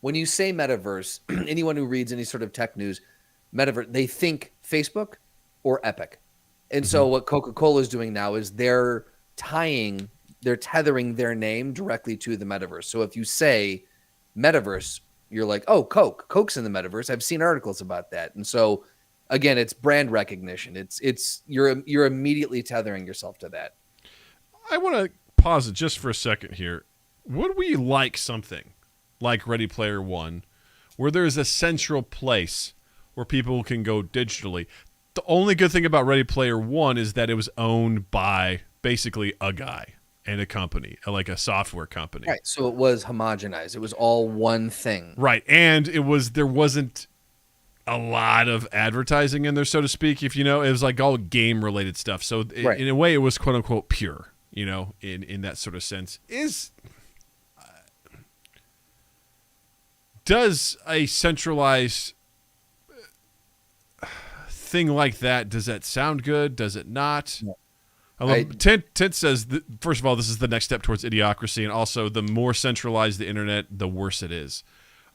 when you say metaverse, anyone who reads any sort of tech news, metaverse, they think Facebook or Epic. And so what Coca-Cola is doing now is they're tethering their name directly to the metaverse. So if you say metaverse, you're like, oh, Coke's in the metaverse. I've seen articles about that. And so again, it's brand recognition. It's you're immediately tethering yourself to that. I want to pause it just for a second here. Would we like something like Ready Player One, where there's a central place where people can go digitally? The only good thing about Ready Player One is that it was owned by basically a guy and a company, like a software company. Right. So it was homogenized. It was all one thing. Right. And there wasn't a lot of advertising in there, so to speak. If you know, it was like all game related stuff. So in a way, it was quote unquote pure, you know, in that sort of sense. does a centralized thing like that, does that sound good? Does it not? No. I love Tint says, first of all, this is the next step towards idiocracy, and also the more centralized the internet, the worse it is.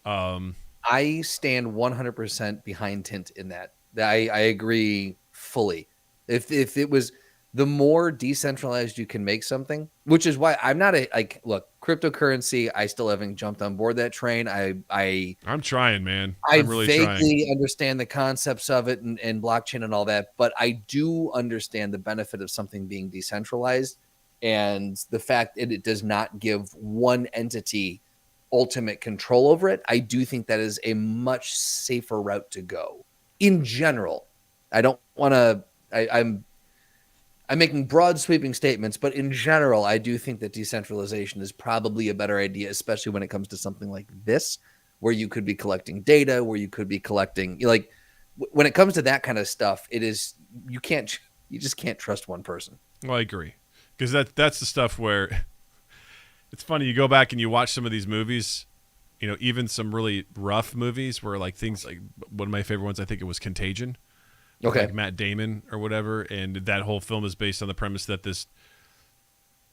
I stand 100% behind Tint in that. I agree fully. If it was the more decentralized you can make something, which is why I'm not look, cryptocurrency, I still haven't jumped on board that train. I'm trying, man. I I'm really vaguely trying. understand the concepts of it and blockchain and all that, but I do understand the benefit of something being decentralized and the fact that it does not give one entity ultimate control over it. I do think that is a much safer route to go in general. I don't want to, I'm making broad sweeping statements, but in general, I do think that decentralization is probably a better idea, especially when it comes to something like this, where you could be collecting data, where you could be collecting, like when it comes to that kind of stuff, it is, you just can't trust one person. Well, I agree. Because that's the stuff where it's funny. You go back and you watch some of these movies, you know, even some really rough movies where like things like one of my favorite ones, I think it was Contagion. Okay. Like Matt Damon or whatever. And that whole film is based on the premise that this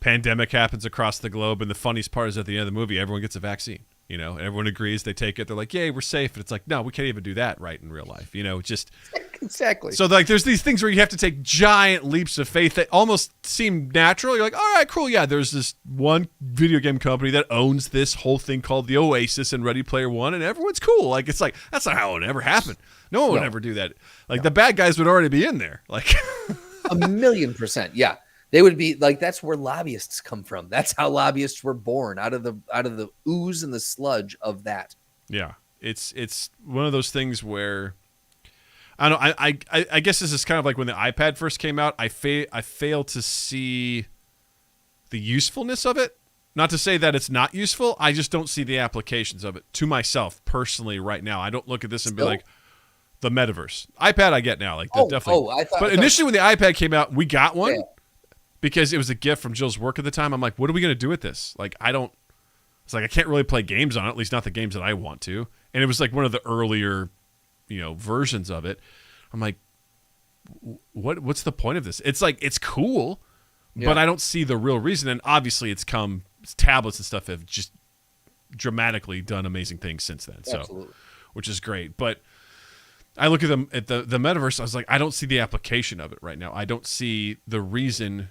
pandemic happens across the globe. And the funniest part is at the end of the movie, everyone gets a vaccine. You know, everyone agrees, they take it. They're like, yay, we're safe. And it's like, no, we can't even do that right in real life. You know, just exactly. So like there's these things where you have to take giant leaps of faith that almost seem natural. You're like, all right, cool. Yeah, there's this one video game company that owns this whole thing called the Oasis and Ready Player One, and everyone's cool. Like, it's like, that's not how it would ever happen. No one would ever do that. Like the bad guys would already be in there. Like 1,000,000%. Yeah. They would be like, that's where lobbyists come from. That's how lobbyists were born, out of the ooze and the sludge of that. Yeah. It's one of those things where I don't know, I guess this is kind of like when the iPad first came out, I fail to see the usefulness of it. Not to say that it's not useful, I just don't see the applications of it to myself personally right now. I don't look at this and be like, the metaverse. iPad I get now, like definitely. But initially when the iPad came out, we got one. Yeah. Because it was a gift from Jill's work at the time. I'm like, what are we going to do with this? Like, it's like, I can't really play games on it, at least not the games that I want to. And it was like one of the earlier, you know, versions of it. I'm like, what's the point of this? It's like, it's cool, but I don't see the real reason. And obviously tablets and stuff have just dramatically done amazing things since then. So, which is great. But I look at them at the metaverse. I was like, I don't see the application of it right now. I don't see the reason.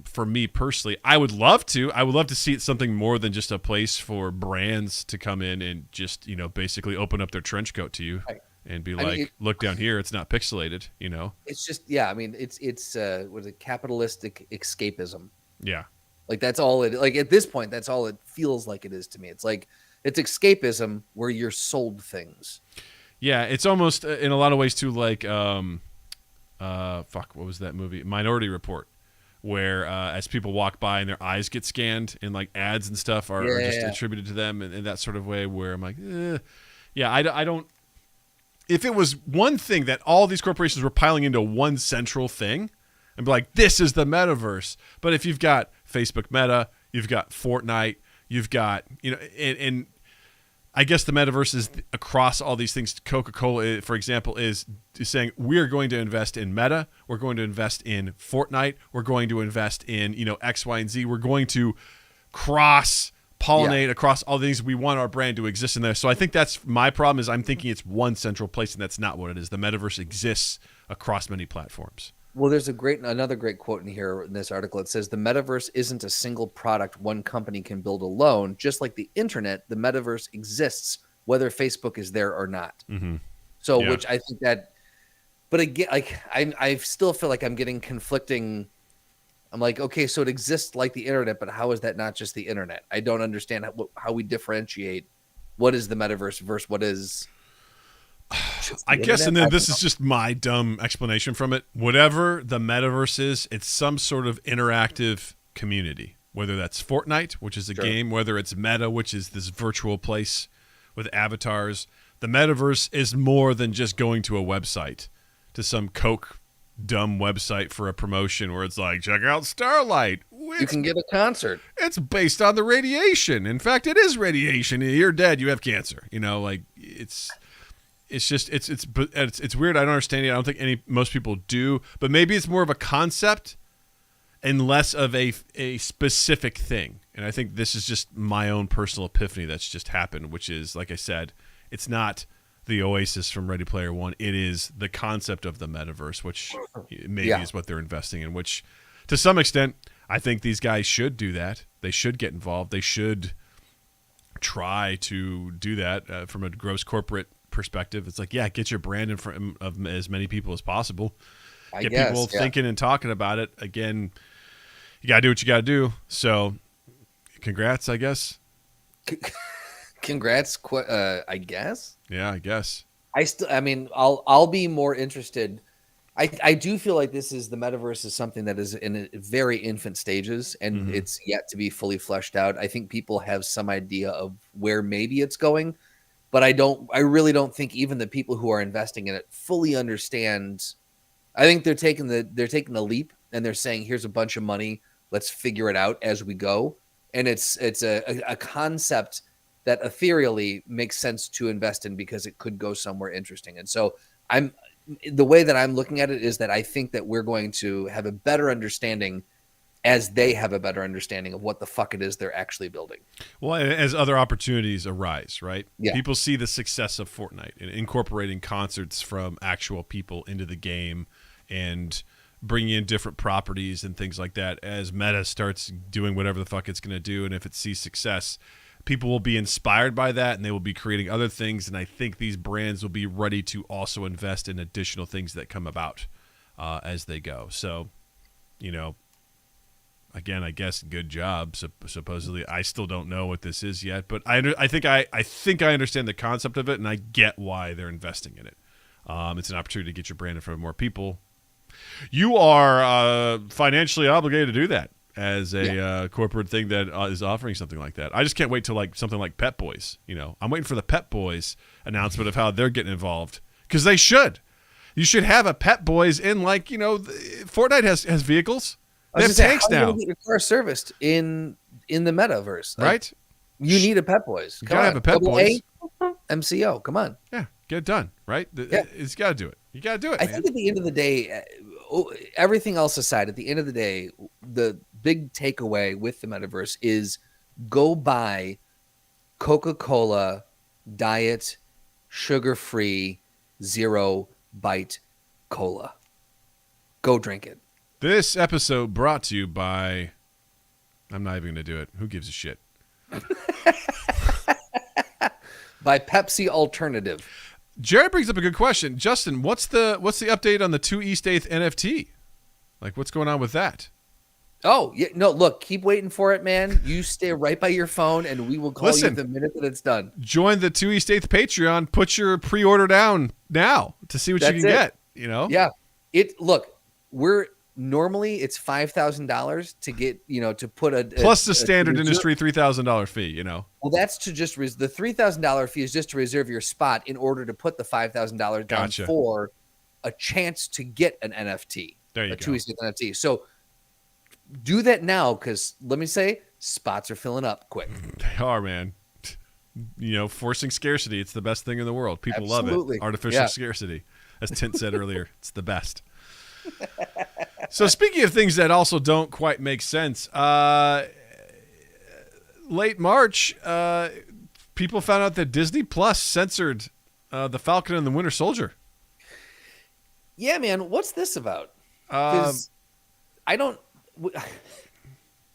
For me personally, I would love to see it something more than just a place for brands to come in and just, you know, basically open up their trench coat to you and be look down here. It's not pixelated, you know? It's just, yeah. I mean, it's what is it? Capitalistic escapism. Yeah. Like that's all it, like at this point, that's all it feels like it is to me. It's like, it's escapism where you're sold things. Yeah. It's almost in a lot of ways too, like, what was that movie? Minority Report. Where as people walk by and their eyes get scanned and like ads and stuff are just attributed to them in that sort of way where I'm like, I don't. If it was one thing that all these corporations were piling into one central thing and be like, this is the metaverse. But if you've got Facebook Meta, you've got Fortnite, you've got, you know, and I guess the metaverse is across all these things. Coca-Cola, for example, is saying we're going to invest in Meta, we're going to invest in Fortnite, we're going to invest in, you know, X, Y, and Z. We're going to cross-pollinate across all things. We want our brand to exist in there. So I think that's my problem is I'm thinking it's one central place, and that's not what it is. The metaverse exists across many platforms. Well, there's another great quote in here in this article. It says the metaverse isn't a single product one company can build alone. Just like the internet, the metaverse exists whether Facebook is there or not. Mm-hmm. So, which I think that, but again, like I still feel like I'm getting conflicting. I'm like, okay, so it exists like the internet, but how is that not just the internet? I don't understand how we differentiate what is the metaverse versus what is. I guess, and then this is just my dumb explanation from it. Whatever the metaverse is, it's some sort of interactive community, whether that's Fortnite, which is a game, whether it's Meta, which is this virtual place with avatars. The metaverse is more than just going to a website, to some Coke dumb website for a promotion where it's like, check out Starlight. You can give a concert. It's based on the radiation. In fact, it is radiation. You're dead. You have cancer. Like it's weird. I don't understand it. I don't think most people do. But maybe it's more of a concept and less of a specific thing. And I think this is just my own personal epiphany that's just happened, which is, like I said, it's not the Oasis from Ready Player One. It is the concept of the metaverse, which maybe is what they're investing in, which to some extent, I think these guys should do that. They should get involved. They should try to do that from a gross corporate perspective. It's like, get your brand in front of as many people as possible. Get people thinking and talking about it. Again, you got to do what you got to do. So congrats, I guess. Congrats, I guess. Yeah, I guess. I'll be more interested. I do feel like the metaverse is something that is in very infant stages, and it's yet to be fully fleshed out. I think people have some idea of where maybe it's going, but I really don't think even the people who are investing in it fully understand. I think they're taking a leap, and they're saying, here's a bunch of money. Let's figure it out as we go. And it's a concept that ethereally makes sense to invest in because it could go somewhere interesting. And so the way that I'm looking at it is that I think that we're going to have a better understanding as they have a better understanding of what the fuck it is they're actually building. Well, as other opportunities arise, right? Yeah. People see the success of Fortnite and incorporating concerts from actual people into the game and bringing in different properties and things like that. As Meta starts doing whatever the fuck it's going to do, and if it sees success, people will be inspired by that, and they will be creating other things. And I think these brands will be ready to also invest in additional things that come about as they go. So, again, I guess good job. Supposedly, I still don't know what this is yet, but I think I understand the concept of it, and I get why they're investing in it. It's an opportunity to get your brand in front of more people. You are financially obligated to do that as a corporate thing that is offering something like that. I just can't wait till something like Pet Boys. I'm waiting for the Pet Boys announcement of how they're getting involved, because they should. You should have a Pet Boys in Fortnite has vehicles. They have tanks now. Get your car serviced in the metaverse, right? You need a Pet Boys. You gotta have a Pet Boys. MCO, come on. Yeah, get it done, right? It's got to do it. You got to do it. I think at the end of the day, everything else aside, at the end of the day, the big takeaway with the metaverse is go buy Coca-Cola Diet Sugar-Free Zero Bite Cola. Go drink it. This episode brought to you by... I'm not even going to do it. Who gives a shit? By Pepsi Alternative. Jared brings up a good question. Justin, what's the update on the 2 East 8th NFT? What's going on with that? Oh, yeah, no, look, keep waiting for it, man. You stay right by your phone, and we will call you the minute that it's done. Join the 2 East 8th Patreon. Put your pre-order down now to see what you can get. Yeah. Normally it's $5,000 to get, to put a plus the standard industry $3,000 fee, Well, that's to just the $3,000 fee is just to reserve your spot in order to put the $5,000 down for a chance to get an NFT. There you go. 2 East 8th NFT. So do that now, because let me say, spots are filling up quick. They are, man. Forcing scarcity. It's the best thing in the world. People love it. Artificial scarcity. As Tint said earlier, it's the best. So speaking of things that also don't quite make sense, late March, people found out that Disney Plus censored The Falcon and the Winter Soldier. Yeah, man. What's this about? Because I don't...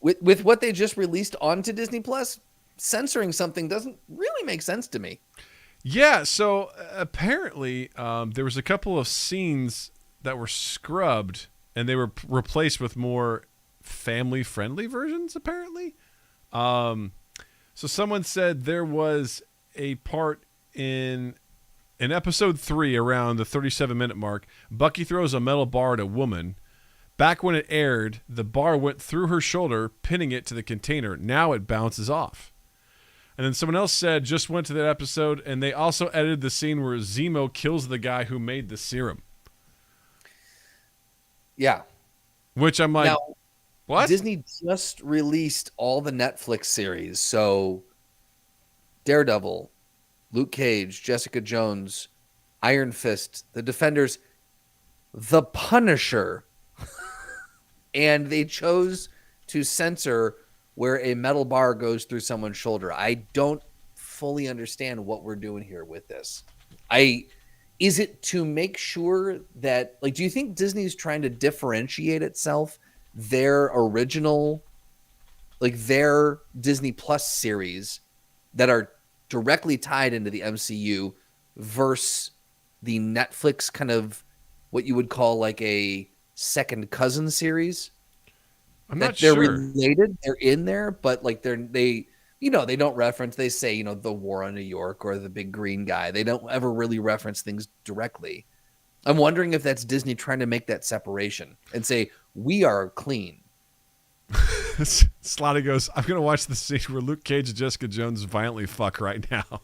With what they just released onto Disney Plus, censoring something doesn't really make sense to me. Yeah, so apparently there was a couple of scenes that were scrubbed, and they were replaced with more family-friendly versions, apparently. So someone said there was a part in episode 3, around the 37-minute mark, Bucky throws a metal bar at a woman. Back when it aired, the bar went through her shoulder, pinning it to the container. Now it bounces off. And then someone else said, just went to that episode, and they also edited the scene where Zemo kills the guy who made the serum. Yeah. Which I'm like, now, What? Disney just released all the Netflix series. So Daredevil, Luke Cage, Jessica Jones, Iron Fist, The Defenders, The Punisher, and they chose to censor where a metal bar goes through someone's shoulder. I don't fully understand what we're doing here with this. Is it to make sure that, like, do you think Disney's trying to differentiate itself, their original, like their Disney Plus series that are directly tied into the MCU versus the Netflix kind of what you would call like a second cousin series? I'm That not they're sure. related, they're in there, but like they they don't reference, they say, the war on New York or the big green guy. They don't ever really reference things directly. I'm wondering if that's Disney trying to make that separation and say, we are clean. Slotty goes, I'm going to watch the scene where Luke Cage and Jessica Jones violently fuck right now.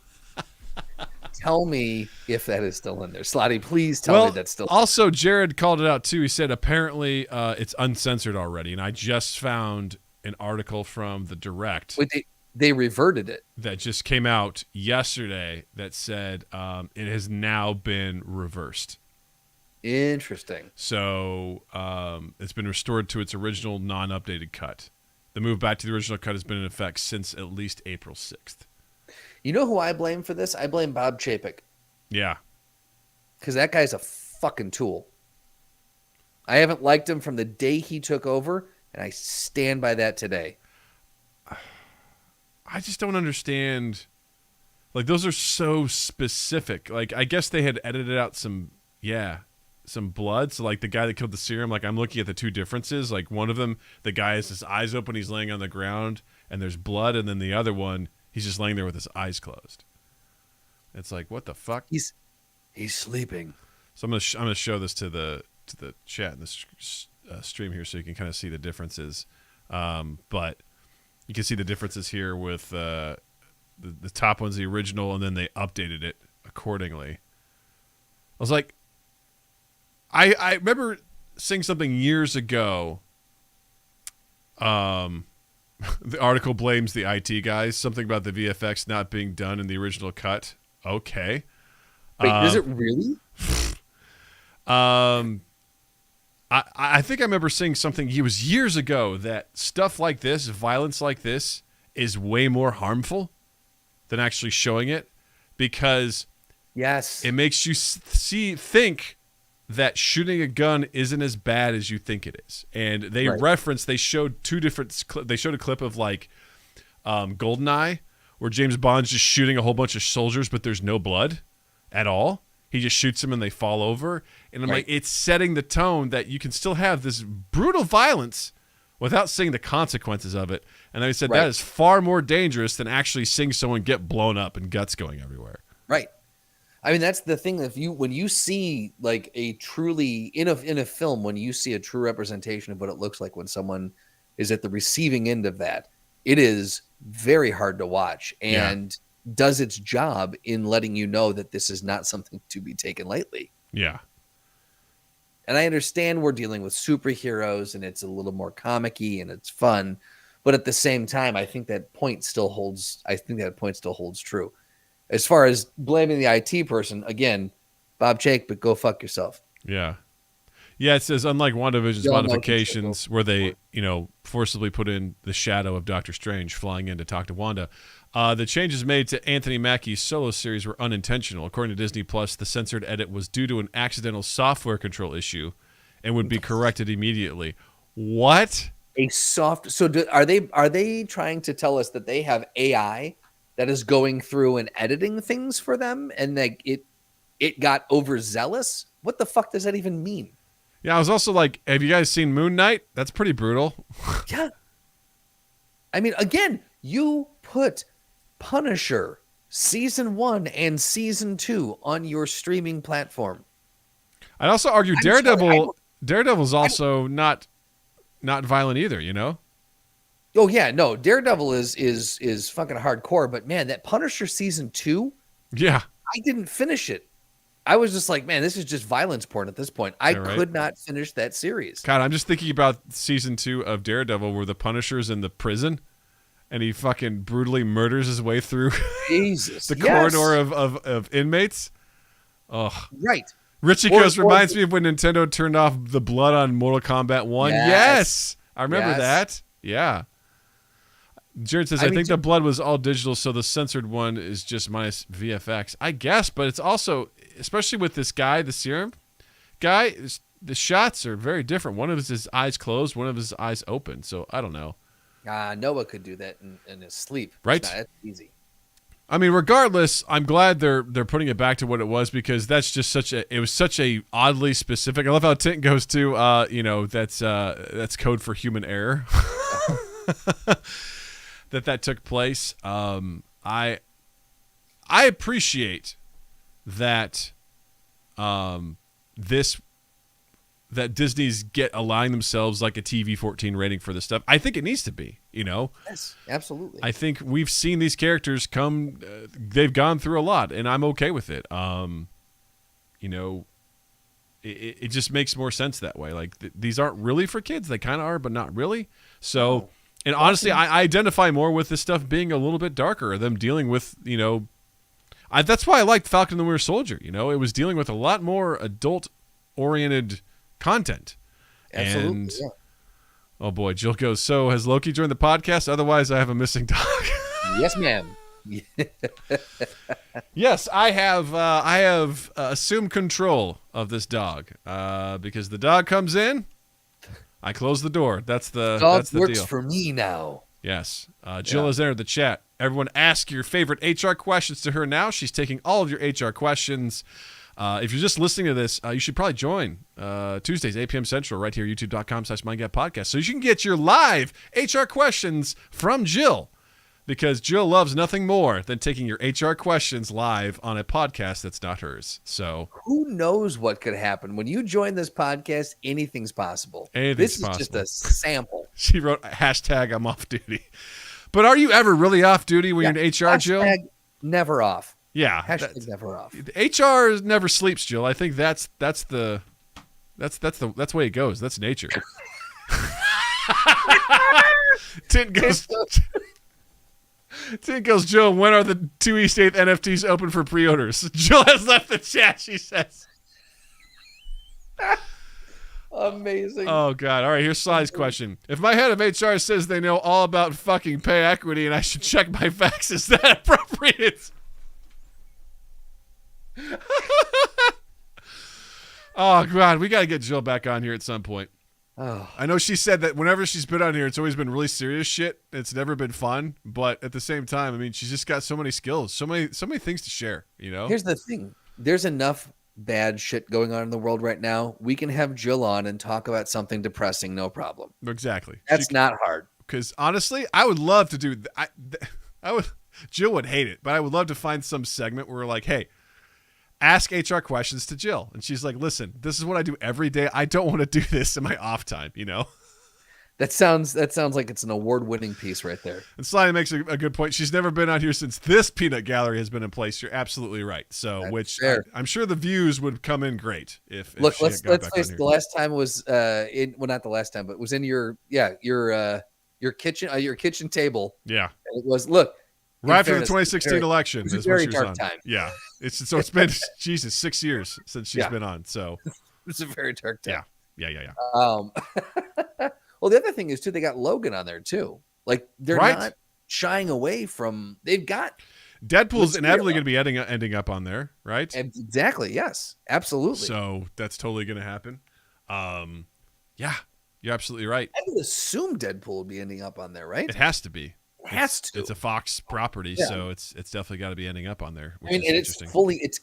Tell me if that is still in there. Slotty, please tell me that's still in there. Also, Jared called it out too. He said apparently it's uncensored already. And I just found an article from the Direct. Wait, they reverted it. That just came out yesterday that said it has now been reversed. Interesting. So it's been restored to its original non-updated cut. The move back to the original cut has been in effect since at least April 6th. You know who I blame for this? I blame Bob Chapek. Yeah. Because that guy's a fucking tool. I haven't liked him from the day he took over, and I stand by that today. I just don't understand. Like, those are so specific. Like, I guess they had edited out some blood. So, like, the guy that killed the serum, like, I'm looking at the two differences. Like, one of them, the guy has his eyes open, he's laying on the ground, and there's blood. And then the other one, he's just laying there with his eyes closed. It's like, what the fuck? He's sleeping. So I'm gonna show this to the chat in this stream here, so you can kind of see the differences. But you can see the differences here with the top one's the original, and then they updated it accordingly. I was like, I remember seeing something years ago. The article blames the IT guys. Something about the VFX not being done in the original cut. Okay. Wait, is it really? I think I remember seeing something. It was years ago that stuff like this, violence like this, is way more harmful than actually showing it, because yes, it makes you think that shooting a gun isn't as bad as you think it is. And they they showed two different. They showed a clip of like GoldenEye, where James Bond's just shooting a whole bunch of soldiers, but there's no blood at all. He just shoots them and they fall over. And I'm like, it's setting the tone that you can still have this brutal violence without seeing the consequences of it. And they said that is far more dangerous than actually seeing someone get blown up and guts going everywhere. Right. I mean, that's the thing. When you see like a truly in a film, when you see a true representation of what it looks like when someone is at the receiving end of that, it is very hard to watch and does its job in letting you know that this is not something to be taken lightly. Yeah. And I understand we're dealing with superheroes and it's a little more comic-y and it's fun, but at the same time, I think that point still holds. I think that point still holds true. As far as blaming the IT person, again, Bob Chapek, but go fuck yourself. Yeah. Yeah, it says, unlike WandaVision's modifications where they, forcibly put in the shadow of Doctor Strange flying in to talk to Wanda, the changes made to Anthony Mackie's solo series were unintentional. According to Disney Plus, the censored edit was due to an accidental software control issue and would be corrected immediately. What? Are they trying to tell us that they have AI that is going through and editing things for them, and like it got overzealous? What the fuck does that even mean? Yeah, I was also like, have you guys seen Moon Knight? That's pretty brutal. Yeah. I mean, again, you put Punisher season 1 and season 2 on your streaming platform. I'd also argue Daredevil's also not violent either, Oh yeah, no, Daredevil is fucking hardcore, but man, that Punisher season 2, yeah, I didn't finish it. I was just like, man, this is just violence porn at this point. I Yeah, right? could not finish that series. God, I'm just thinking about season 2 of Daredevil where the Punisher's in the prison and he fucking brutally murders his way through Jesus, the corridor of inmates. Oh, right. Richie goes, reminds me of when Nintendo turned off the blood on Mortal Kombat 1. Yes. I remember that. Yeah. Jared says, I think the blood was all digital, so the censored one is just minus VFX. I guess, but it's also, especially with this guy, the serum guy, the shots are very different. One of his eyes closed, one of his eyes open. So I don't know. Noah could do that in his sleep. Right. That's easy. I mean, regardless, I'm glad they're putting it back to what it was because that's just it was such a oddly specific. I love how Tint goes to, that's code for human error. that took place. I appreciate that that Disney's allowing themselves like a TV 14 rating for this stuff. I think it needs to be, Yes, absolutely. I think we've seen these characters come, they've gone through a lot and I'm okay with it. It just makes more sense that way. Like these aren't really for kids. They kind of are, but not really. So, and honestly, I identify more with this stuff being a little bit darker, them dealing with, that's why I liked Falcon and the Winter Soldier. It was dealing with a lot more adult-oriented content. Absolutely. And, oh boy, Jill goes, so has Loki joined the podcast? Otherwise, I have a missing dog. Yes, ma'am. Yes, I have assumed control of this dog because the dog comes in, I close the door. That's the works deal. For me now. Yes. Jill has entered the chat. Everyone ask your favorite HR questions to her now. She's taking all of your HR questions. If you're just listening to this, you should probably join Tuesdays, 8 p.m. Central, right here, youtube.com/MindGapPodcast. So you can get your live HR questions from Jill, because Jill loves nothing more than taking your HR questions live on a podcast that's not hers. So who knows what could happen when you join this podcast? Anything's possible. This is just a sample. She wrote hashtag I'm off duty. But are you ever really off duty when you're in HR, Jill? Never off. Yeah, hashtag never off. HR never sleeps, Jill. I think that's the way it goes. That's nature. Tint goes, Jill, when are the 2 East 8th NFTs open for pre-orders? Jill has left the chat, she says. Amazing. Oh, God. All right, here's Sly's question. If my head of HR says they know all about fucking pay equity and I should check my facts, is that appropriate? Oh, God. We got to get Jill back on here at some point. Oh. I know she said that whenever she's been on here, it's always been really serious shit. It's never been fun. But at the same time, I mean, she's just got so many skills, so many things to share, Here's the thing. There's enough bad shit going on in the world right now. We can have Jill on and talk about something depressing, no problem. Exactly. That's not hard. Because honestly, I would love to do Jill would hate it, but I would love to find some segment where we're like, hey, ask HR questions to Jill. And she's like, listen, this is what I do every day. I don't want to do this in my off time, That sounds like it's an award-winning piece right there. And Sly makes a good point. She's never been on here since this peanut gallery has been in place. You're absolutely right. So, That's I'm sure the views would come in great if let's face it. The last time was not the last time, but it was in your kitchen table. Yeah, and it was right after the 2016 election. It was a very dark time. Yeah, it's been 6 years since she's been on. So it's a very dark time. Yeah. Well, the other thing is too, they got Logan on there too. Like they're not shying away from. They've got Deadpool's inevitably going to be ending up on there, right? Exactly. Yes. Absolutely. So that's totally going to happen. Yeah, you're absolutely right. I would assume Deadpool will be ending up on there, right? It has to be. It has to. It's a Fox property, so it's definitely got to be ending up on there. I mean, and it's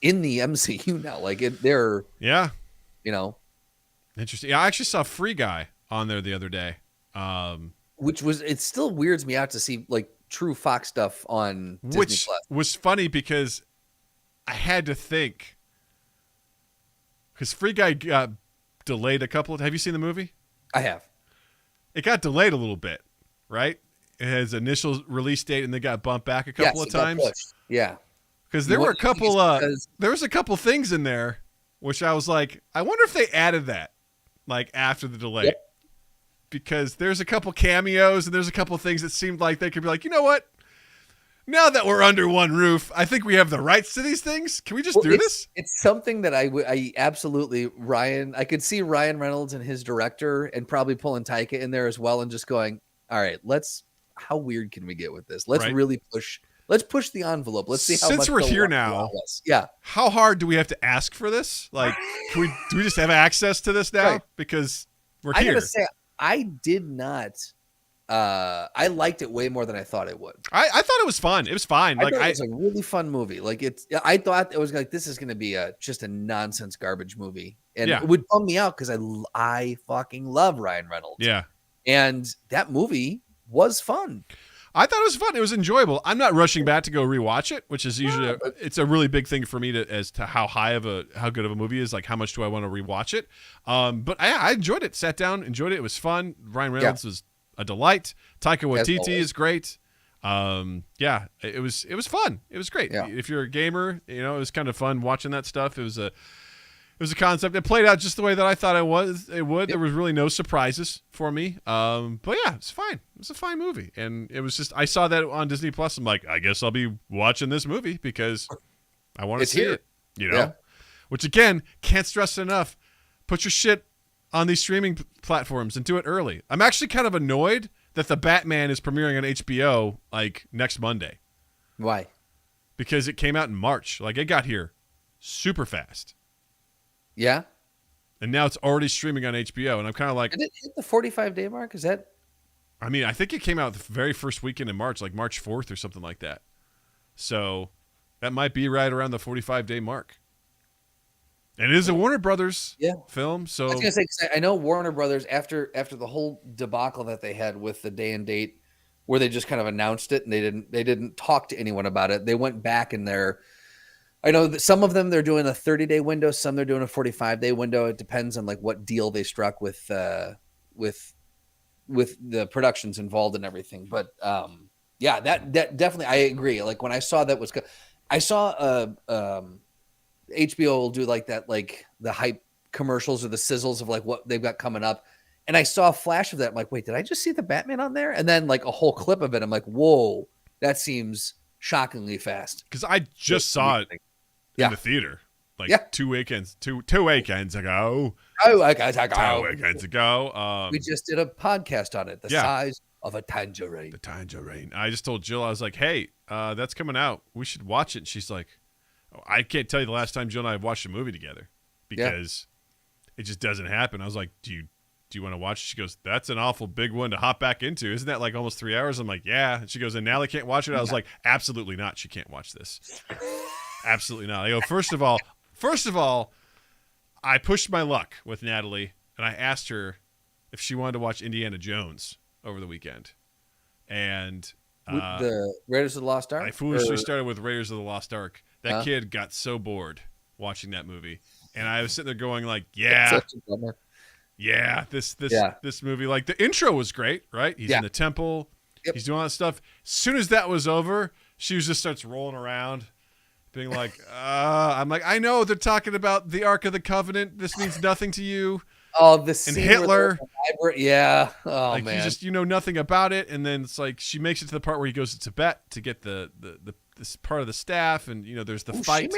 in the MCU now. Like they're interesting. Yeah, I actually saw Free Guy on there the other day. It still weirds me out to see like true Fox stuff on Disney Which Plus. Was funny because I had to think, because Free Guy got delayed a couple of. Have you seen the movie? I have. It got delayed a little bit, right? It has initial release date and they got bumped back a couple of times. Yeah. because there were a couple. Because There was a couple things in there, which I was like, I wonder if they added that, like after the delay, Yep. because there's a couple cameos and there's a couple things that seemed like they could be like, you know what? Now that we're under one roof, I think we have the rights to these things. Can we just do this? It's something that I absolutely I could see Ryan Reynolds and his director and probably pulling Taika in there as well and just going, all right, how weird can we get with this? Let's really push the envelope. Let's see how Since much we're they'll here allow now, us. Yeah. How hard do we have to ask for this? Like, do we just have access to this now? Right. Because we're I here. gotta say, I did not. I liked it way more than I thought it would. I thought it was fun. It was fine. I Like thought it was a really fun movie. Like I thought it was like this is going to be just a nonsense garbage movie, and it would bum me out because I fucking love Ryan Reynolds. Yeah, and that movie was fun. I thought it was fun. It was enjoyable. I'm not rushing back to go rewatch it, which is usually it's a really big thing for me as to how good of a movie is. Like how much do I want to rewatch it? But I enjoyed it. Sat down, enjoyed it. It was fun. Ryan Reynolds was a delight. Taika Waititi is great. It was fun. It was great. Yeah. If you're a gamer, it was kind of fun watching that stuff. It was a concept. It played out just the way that I thought it would. Yep. There was really no surprises for me. But yeah, it's fine. It was a fine movie. And it was just, I saw that on Disney Plus. I'm like, I guess I'll be watching this movie because I want to see it, which again, can't stress it enough. Put your shit on these streaming platforms and do it early. I'm actually kind of annoyed that the Batman is premiering on HBO like next Monday. Why? Because it came out in March. Like it got here super fast. Yeah. And now it's already streaming on HBO. And I'm kind of like, did it hit the 45-day mark? Is that? I mean, I think it came out the very first weekend in March, like March 4th or something like that. So that might be right around the 45-day mark. And it is a Warner Brothers film. So I was gonna say, 'cause I know Warner Brothers after the whole debacle that they had with the day and date, where they just kind of announced it and they didn't talk to anyone about it. They went back in there. I know that some of them they're doing a 30-day window, some they're doing a 45-day window. It depends on like what deal they struck with the productions involved and everything. But that definitely I agree. Like when I saw that I saw HBO will do like that, like the hype commercials or the sizzles of like what they've got coming up. And I saw a flash of that. I'm like, wait, did I just see the Batman on there? And then like a whole clip of it. I'm like, whoa, that seems shockingly fast. Because I just saw it in the theater like 2 weekends ago. 2 weekends ago. We just did a podcast on it. The size of a tangerine. The tangerine. I just told Jill, I was like, hey, that's coming out. We should watch it. And she's like, I can't tell you the last time Jill and I have watched a movie together because it just doesn't happen. I was like, do you want to watch it? She goes, that's an awful big one to hop back into. Isn't that like almost 3 hours? I'm like, yeah. And she goes, and Natalie can't watch it? I was like, absolutely not. She can't watch this. Absolutely not. I go, first of all, I pushed my luck with Natalie and I asked her if she wanted to watch Indiana Jones over the weekend. And the Raiders of the Lost Ark? I foolishly started with Raiders of the Lost Ark. That kid got so bored watching that movie. And I was sitting there going like, this movie, like the intro was great, right? He's in the temple. Yep. He's doing all that stuff. As soon as that was over, she just starts rolling around being like, I'm like, I know they're talking about the Ark of the Covenant. This means nothing to you. Oh, this and Hitler. Yeah. Oh, like, man. You know nothing about it. And then it's like, she makes it to the part where he goes to Tibet to get this part of the staff. And, there's the fight.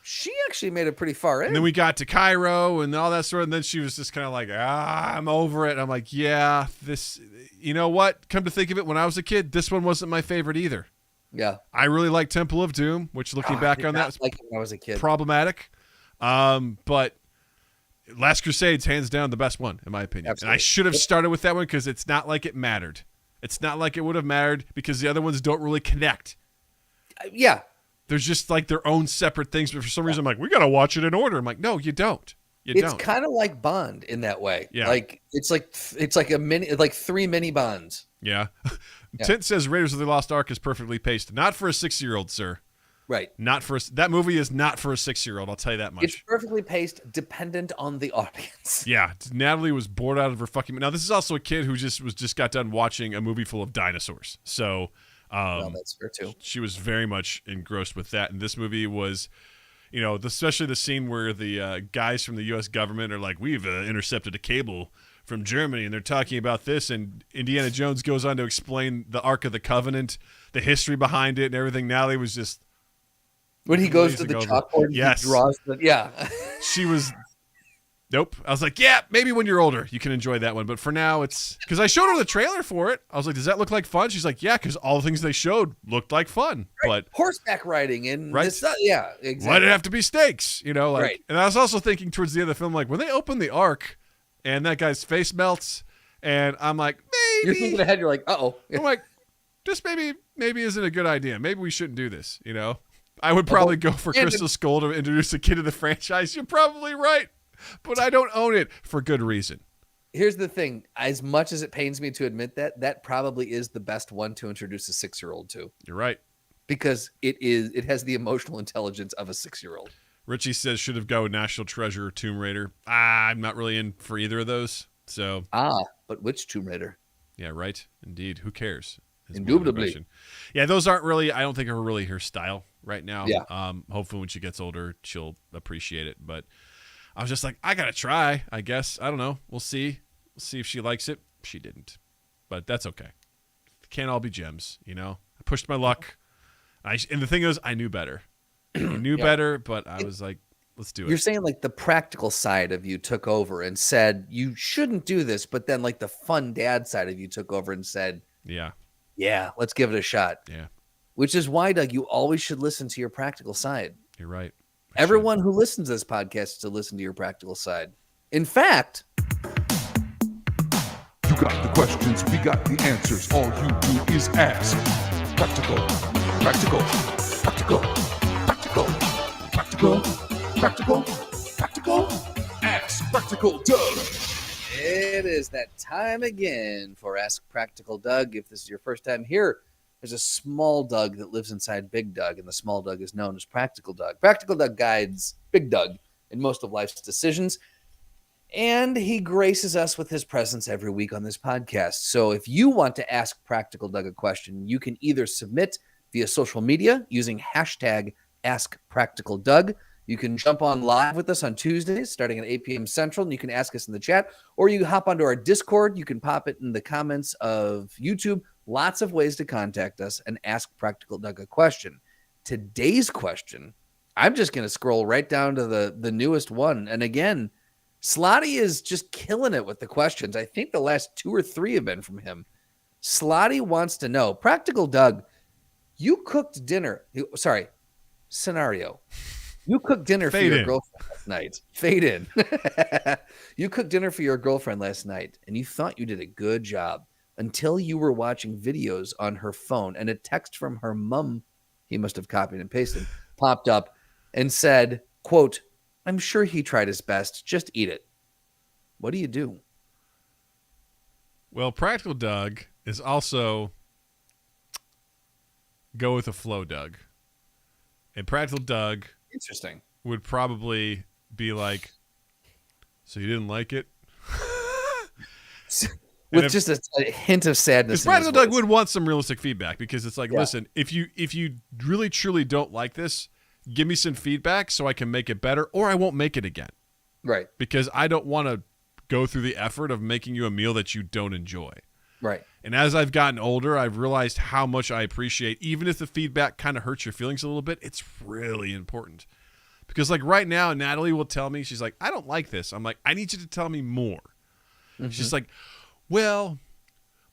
She actually made it pretty far in. And then we got to Cairo and all that sort of, and then she was just kind of like, I'm over it. And I'm like, yeah, you know what? Come to think of it, when I was a kid, this one wasn't my favorite either. Yeah. I really like Temple of Doom, which looking back on that, like when I was a kid, problematic. But Last Crusade's hands down the best one, in my opinion. Absolutely. And I should have started with that one because it's not like it mattered. It's not like it would have mattered because the other ones don't really connect. Yeah. There's just like their own separate things, but for some reason I'm like, we got to watch it in order. I'm like, no, you don't. It's kind of like Bond in that way. Yeah. Like it's like 3 mini Bonds. Yeah. Tint says Raiders of the Lost Ark is perfectly paced. Not for a 6-year-old, sir. Right. That movie is not for a 6-year-old. I'll tell you that much. It's perfectly paced, dependent on the audience. Yeah. Natalie was bored out of her fucking. Now this is also a kid who just got done watching a movie full of dinosaurs. So Well, that's fair too. She was very much engrossed with that. And this movie was, especially the scene where the guys from the U.S. government are like, we've intercepted a cable from Germany, and they're talking about this. And Indiana Jones goes on to explain the Ark of the Covenant, the history behind it, and everything. Natalie was just when he goes to the chalkboard, yes, he draws she was. Nope. I was like, yeah, maybe when you're older, you can enjoy that one. But for now, it's because I showed her the trailer for it. I was like, does that look like fun? She's like, yeah, because all the things they showed looked like fun. Right. But horseback riding and right? This, yeah, exactly. Why did it have to be stakes? Right. And I was also thinking towards the end of the film, like when they open the Ark and that guy's face melts, and I'm like, maybe. You're thinking ahead. You're like, uh-oh. I'm like, just maybe isn't a good idea. Maybe we shouldn't do this. I would probably go for Crystal Skull to introduce a kid to the franchise. You're probably right. But I don't own it for good reason. Here's the thing. As much as it pains me to admit that probably is the best one to introduce a 6-year-old to. You're right. Because it has the emotional intelligence of a 6-year-old. Richie says should have gone National Treasure or Tomb Raider. I'm not really in for either of those. So but which Tomb Raider? Yeah, right. Indeed. Who cares? Indubitably. Yeah, those aren't really, I don't think are really her style right now. Yeah. Hopefully when she gets older, she'll appreciate it. But I was just like, I gotta try, I guess. I don't know. We'll see. We'll see if she likes it. She didn't. But that's okay. Can't all be gems, I pushed my luck. And the thing is, I knew better. I knew better, but I was like, let's do it. You're saying like the practical side of you took over and said, you shouldn't do this. But then like the fun dad side of you took over and said, yeah, let's give it a shot. Yeah. Which is why, Doug, you always should listen to your practical side. You're right. Everyone who listens to this podcast to listen to your practical side. In fact, you got the questions, we got the answers. All you do is ask. Practical, practical, practical, practical, practical, practical, practical. Ask Practical Doug. It is that time again for Ask Practical Doug. If this is your first time here, there's a small Doug that lives inside Big Doug, and the small Doug is known as Practical Doug. Practical Doug guides Big Doug in most of life's decisions, and he graces us with his presence every week on this podcast. So if you want to ask Practical Doug a question, you can either submit via social media using hashtag AskPracticalDoug. You can jump on live with us on Tuesdays starting at 8 p.m. Central, and you can ask us in the chat, or you hop onto our Discord. You can pop it in the comments of YouTube. Lots of ways to contact us and ask Practical Doug a question. Today's question, I'm just going to scroll right down to the newest one. And again, Slotty is just killing it with the questions. I think the last 2 or 3 have been from him. Slotty wants to know, Practical Doug, you cooked dinner. Scenario. You cooked dinner for your girlfriend last night. Fade in. You cooked dinner for your girlfriend last night, and you thought you did a good job until you were watching videos on her phone, and a text from her mom, he must have copied and pasted, popped up and said, quote, I'm sure he tried his best. Just eat it. What do you do? Well, Practical Doug is also go with the flow Doug. And Practical Doug Interesting. would probably be like, so you didn't like it? With just a hint of sadness. Because Practical Doug would want some realistic feedback, because it's like, listen, if you really truly don't like this, give me some feedback so I can make it better, or I won't make it again. Right. Because I don't want to go through the effort of making you a meal that you don't enjoy. Right. And as I've gotten older, I've realized how much I appreciate, even if the feedback kind of hurts your feelings a little bit, it's really important. Because like right now, Natalie will tell me, she's like, I don't like this. I'm like, I need you to tell me more. Mm-hmm. She's like, well,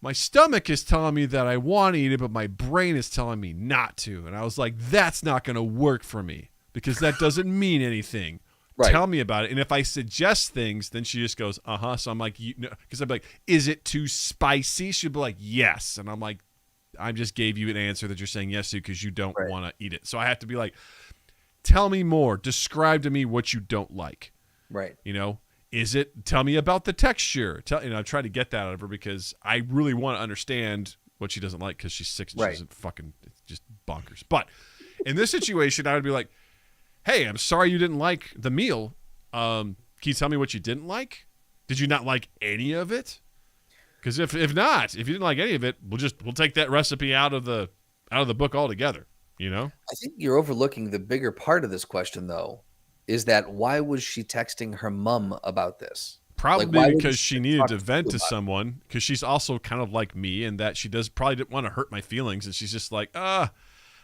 my stomach is telling me that I want to eat it, but my brain is telling me not to. And I was like, that's not going to work for me, because that doesn't mean anything. Right. Tell me about it. And if I suggest things, then she just goes, uh-huh. So I'm like, because I'd be like, is it too spicy? She'd be like, yes. And I'm like, I just gave you an answer that you're saying yes to because you don't want to eat it. So I have to be like, tell me more. Describe to me what you don't like. Right. Tell me about the texture. I try to get that out of her, because I really want to understand what she doesn't like, because she's 6 and she doesn't fucking, it's just bonkers. But in this situation, I would be like, hey, I'm sorry you didn't like the meal. Can you tell me what you didn't like? Did you not like any of it? Because if you didn't like any of it, we'll take that recipe out of the out of the book altogether, you know? I think you're overlooking the bigger part of this question, though, is that why was she texting her mom about this? Probably why would because she needed talk to vent you to about it? someone, because she's also kind of like me in that she probably didn't want to hurt my feelings, and she's just like,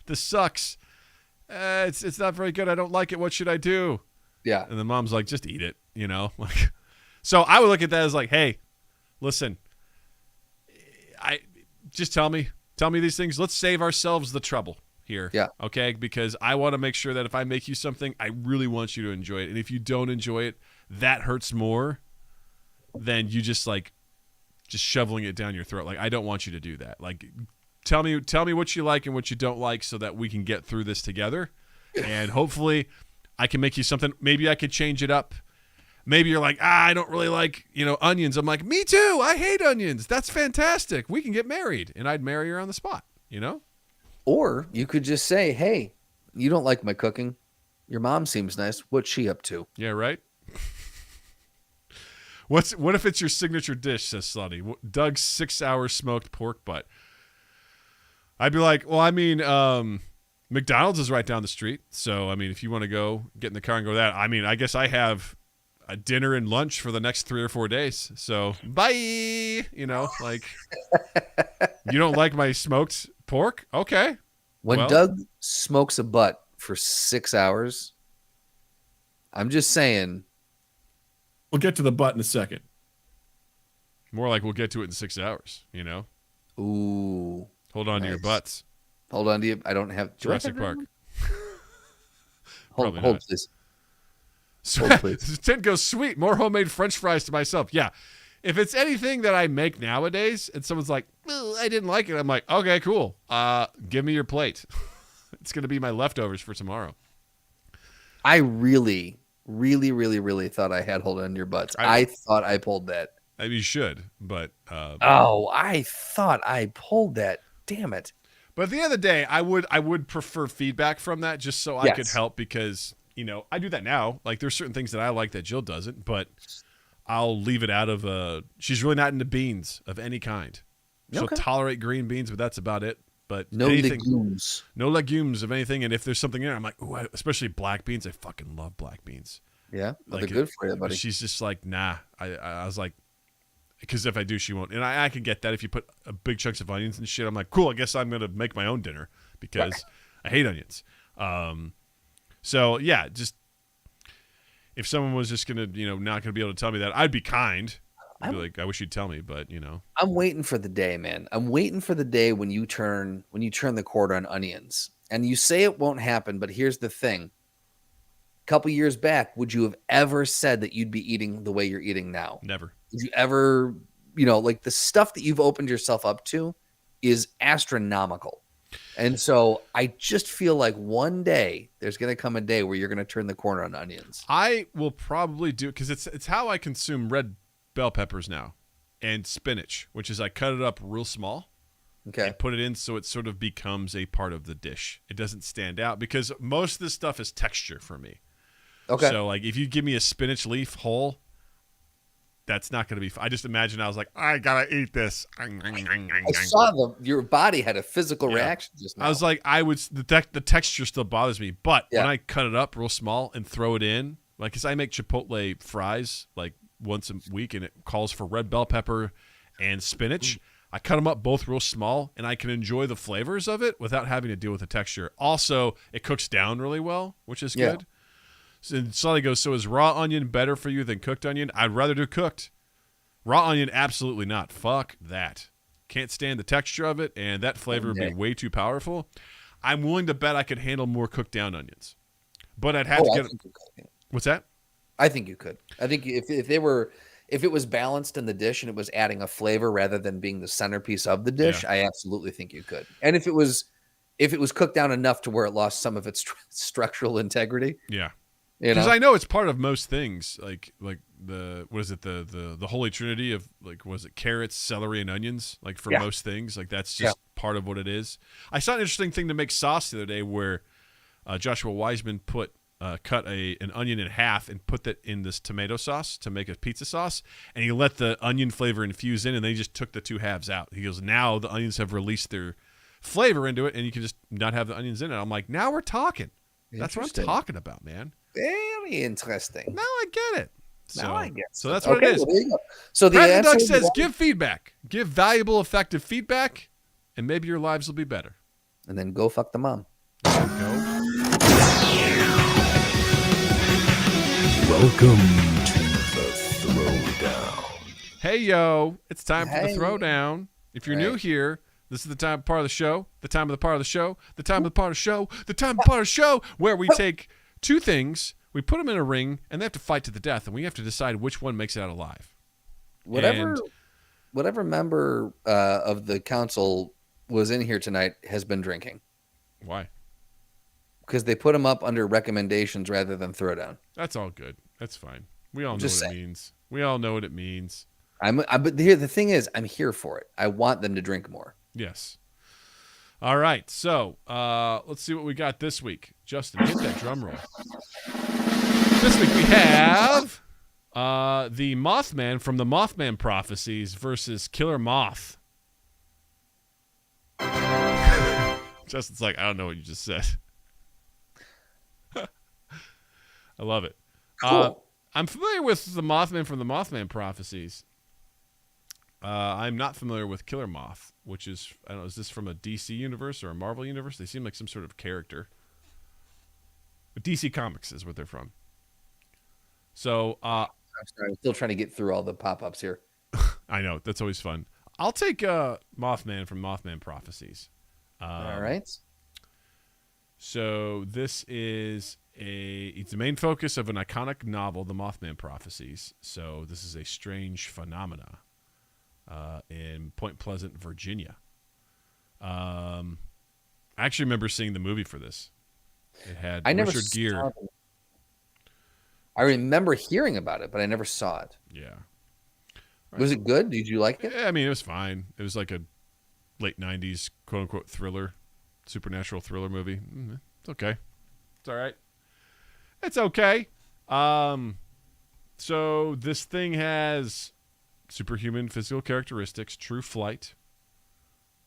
this sucks. It's not very good. I don't like it. What should I do? Yeah. And the mom's like, just eat it, you know? Like, so I would look at that as like, hey, listen, just tell me these things. Let's save ourselves the trouble here. Yeah. Okay? Because I want to make sure that if I make you something, I really want you to enjoy it. And if you don't enjoy it, that hurts more than you just shoveling it down your throat. Like, I don't want you to do that. Like, tell me what you like and what you don't like so that we can get through this together. And hopefully I can make you something. Maybe I could change it up. Maybe you're like, I don't really like, onions. I'm like, me too. I hate onions. That's fantastic. We can get married. And I'd marry her on the spot, Or you could just say, hey, you don't like my cooking. Your mom seems nice. What's she up to? Yeah, right? What if it's your signature dish, says Slutty? Doug's 6-hour smoked pork butt. I'd be like, well, I mean, McDonald's is right down the street. So, I mean, if you want to go get in the car and go to that, I mean, I guess I have a dinner and lunch for the next 3 or 4 days. So, bye. You don't like my smoked pork? Okay. When Doug smokes a butt for 6 hours, I'm just saying. We'll get to the butt in a second. More like we'll get to it in 6 hours, Ooh. Hold on to your butts. Hold on to you. I don't have Jurassic Park. Hold please. Hold, please. Ted goes, sweet, more homemade French fries to myself. Yeah. If it's anything that I make nowadays and someone's like, well, I didn't like it, I'm like, okay, cool. Give me your plate. It's going to be my leftovers for tomorrow. I really, really, really, really thought I had hold on your butts. I thought I pulled that. I mean, you should, but. I thought I pulled that. Damn it. But at the end of the day, I would prefer feedback from that just so I could help because, I do that now. Like, there's certain things that I like that Jill doesn't, but I'll leave it out of she's really not into beans of any kind. She'll tolerate green beans, but that's about it. But no legumes. No legumes of anything. And if there's something in it, I'm like, ooh, especially black beans. I fucking love black beans. Yeah, well, they're good for you, buddy. She's just like, nah. I was like, because if I do, she won't. And I can get that if you put big chunks of onions and shit. I'm like, cool, I guess I'm going to make my own dinner because I hate onions. So, yeah, just if someone was just going to, not going to be able to tell me that, I'd be kind. I'd be like, I wish you'd tell me, but, I'm waiting for the day, man. I'm waiting for the day when you turn the corner on onions. And you say it won't happen, but here's the thing. A couple years back, would you have ever said that you'd be eating the way you're eating now? Never. Would you ever, like the stuff that you've opened yourself up to is astronomical. And so I just feel like one day there's going to come a day where you're going to turn the corner on onions. I will probably do it because it's how I consume red bell peppers now and spinach, which is I cut it up real small. Okay. And put it in so it sort of becomes a part of the dish. It doesn't stand out because most of this stuff is texture for me. Okay. So, like, if you give me a spinach leaf whole, that's not going to be. I just imagine I was like, I gotta eat this. I saw your body had a physical reaction just now. I was like, the texture still bothers me, but when I cut it up real small and throw it in, like, because I make Chipotle fries like once a week, and it calls for red bell pepper and spinach. I cut them up both real small, and I can enjoy the flavors of it without having to deal with the texture. Also, it cooks down really well, which is good. And Sully goes, so is raw onion better for you than cooked onion? I'd rather do cooked. Raw onion, absolutely not. Fuck that. Can't stand the texture of it, and that flavor would be way too powerful. I'm willing to bet I could handle more cooked down onions. But I'd have to get it. What's that? I think you could. I think if it was balanced in the dish and it was adding a flavor rather than being the centerpiece of the dish, I absolutely think you could. And if it was cooked down enough to where it lost some of its structural integrity. Yeah. Because I know it's part of most things, like the Holy Trinity of, like, was it carrots, celery, and onions? Like, for most things, like, that's just part of what it is. I saw an interesting thing to make sauce the other day where Joshua Wiseman cut an onion in half and put that in this tomato sauce to make a pizza sauce, and he let the onion flavor infuse in, and then he just took the two halves out. He goes, now the onions have released their flavor into it, and you can just not have the onions in it. I'm like, now we're talking. That's what I'm talking about, man. Very interesting. Now I get it. Now I get so that's what it is. Well, there you go. So the Brandon Duck answer says, give feedback. Give valuable, effective feedback, and maybe your lives will be better. and then go fuck the mom. Go. Welcome to the Throwdown. Hey, yo. It's time for the Hey. Throwdown. If you're new Right. here, this is the time part of the show, the time of the part of the show, the time of the part of the show, the time of the part of the show, where we take two things, we put them in a ring, and they have to fight to the death, and we have to decide which one makes it out alive. Whatever member of the council was in here tonight has been drinking Why? because they put him up under recommendations rather than throwdown. That's all good. That's fine. We all know Just what it means. We all know what it means. But here the thing is, I'm here for it. I want them to drink more. Yes. All right. So let's see what we got this week. Justin, hit that drum roll. This week we have the Mothman from the Mothman Prophecies versus Killer Moth. Justin's like, I don't know what you just said. I love it. Cool. I'm familiar with the Mothman from the Mothman Prophecies. I'm not familiar with Killer Moth, which is, I don't know, is this from a DC universe or a Marvel universe? They seem like some sort of character. But DC Comics is what they're from. So, I'm sorry, I'm still trying to get through all the pop-ups here. I know, that's always fun. I'll take Mothman from Mothman Prophecies. All right. So this is it's the main focus of an iconic novel, The Mothman Prophecies. So this is a strange phenomena in Point Pleasant, Virginia. I actually remember seeing the movie for this. It had Richard Gere. I remember hearing about it, but I never saw it. Yeah. Was it good? Did you like it? Yeah, I mean, it was fine. It was like a late 90s quote-unquote thriller, supernatural thriller movie. It's okay. It's all right. It's okay. So this thing has superhuman physical characteristics, true flight,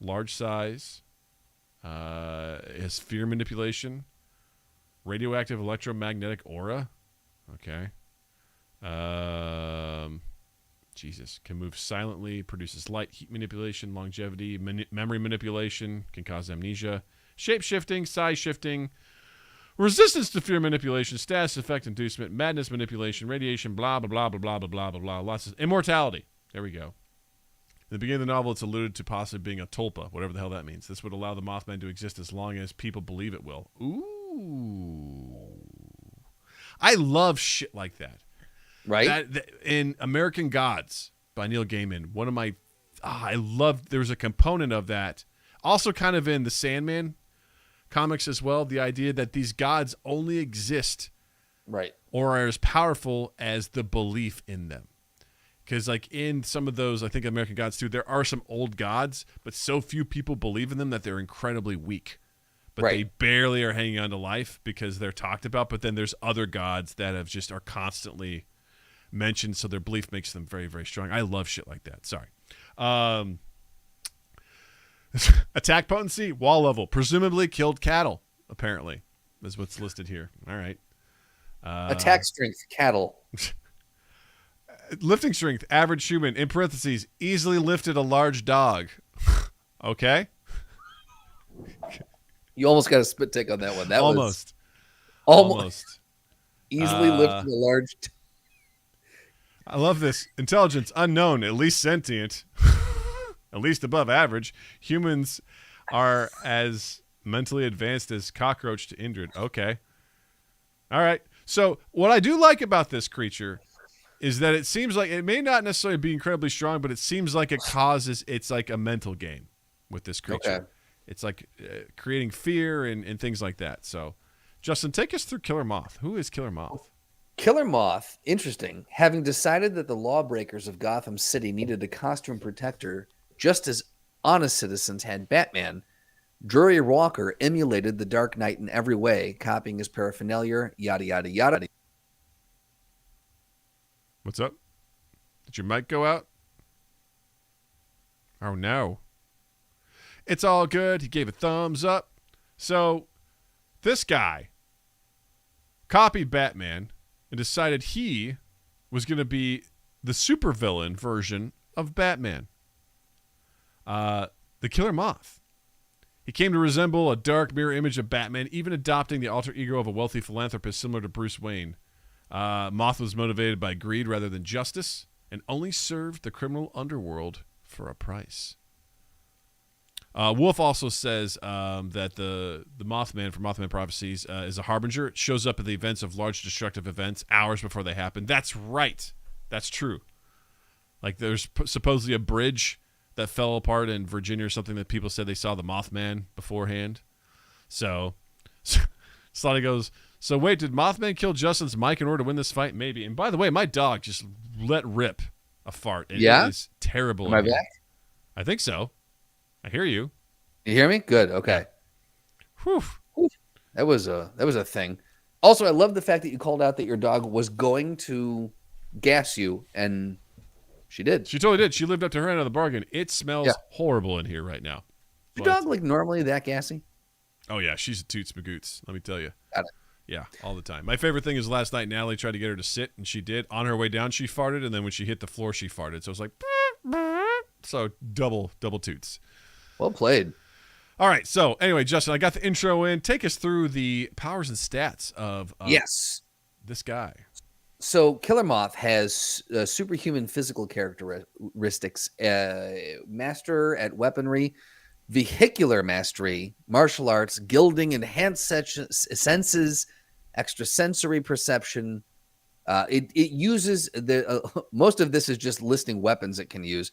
large size, it has fear manipulation, radioactive electromagnetic aura. Okay. Jesus. Can move silently, produces light, heat manipulation, longevity, memory manipulation, can cause amnesia, shape-shifting, size shifting, resistance to fear manipulation, status effect inducement, madness manipulation, radiation, blah, blah, blah, blah, blah, blah, blah, blah, blah. Lots of immortality. There we go. In the beginning of the novel, it's alluded to possibly being a tulpa, whatever the hell that means. This would allow the Mothman to exist as long as people believe it will. Ooh. I love shit like that. Right? In American Gods by Neil Gaiman, one of my, I love, there was a component of that. Also kind of in the Sandman comics as well, the idea that these gods only exist Right. or are as powerful as the belief in them. Because like in some of those, I think American Gods too, there are some old gods, but so few people believe in them that they're incredibly weak. But Right. they barely are hanging on to life because they're talked about. But then there's other gods that have just are constantly mentioned, so their belief makes them very, very strong. I love shit like that. Sorry. Attack potency, wall level, presumably killed cattle, apparently, is what's listed here. All right. Attack strength, cattle. Lifting strength, average human, in parentheses, easily lifted a large dog. Okay. You almost got a spit take on that one. That Almost. was almost easily Uh, lifted a large. I love this. Intelligence unknown, at least sentient, at least above average. Humans are as mentally advanced as cockroach to Indrid. Okay. All right. So what I do like about this creature is that it seems like it may not necessarily be incredibly strong, but it seems like it causes, it's like a mental game with this creature. Okay. It's like creating fear and things like that. So Justin, take us through Killer Moth. Who is Killer Moth? Killer Moth, interesting. Having decided that the lawbreakers of Gotham City needed a costume protector, just as honest citizens had Batman, Drury Walker emulated the Dark Knight in every way, copying his paraphernalia, yada, yada, yada. What's up? Did your mic go out? Oh, no. It's all good. He gave a thumbs up. So this guy copied Batman and decided he was going to be the supervillain version of Batman. The Killer Moth. He came to resemble a dark mirror image of Batman, even adopting the alter ego of a wealthy philanthropist similar to Bruce Wayne. Moth was motivated by greed rather than justice and only served the criminal underworld for a price. Wolf also says that the Mothman from Mothman Prophecies is a harbinger. It shows up at the events of large destructive events hours before they happen. That's right. That's true. Like there's supposedly a bridge that fell apart in Virginia or something that people said they saw the Mothman beforehand. So Slotty goes, so wait, did Mothman kill Justin's mic in order to win this fight? Maybe. And by the way, my dog just let rip a fart. It is terrible. Am I back? I think so. I hear you. You hear me? Good. Okay. Whew. That was a thing. Also, I love the fact that you called out that your dog was going to gas you, and she did. She totally did. She lived up to her end of the bargain. It smells horrible in here right now. Is your dog like normally that gassy? Oh yeah, she's a toots magoots. Let me tell you. Got it. Yeah, all the time. My favorite thing is last night Natalie tried to get her to sit, and she did. On her way down, she farted, and then when she hit the floor, she farted. So it was like, so double toots. Well played. All right. So anyway, Justin, I got the intro in. Take us through the powers and stats of this guy. So Killer Moth has superhuman physical characteristics, master at weaponry, vehicular mastery, martial arts, gilding, enhanced senses, extrasensory perception. It uses most of this is just listing weapons it can use.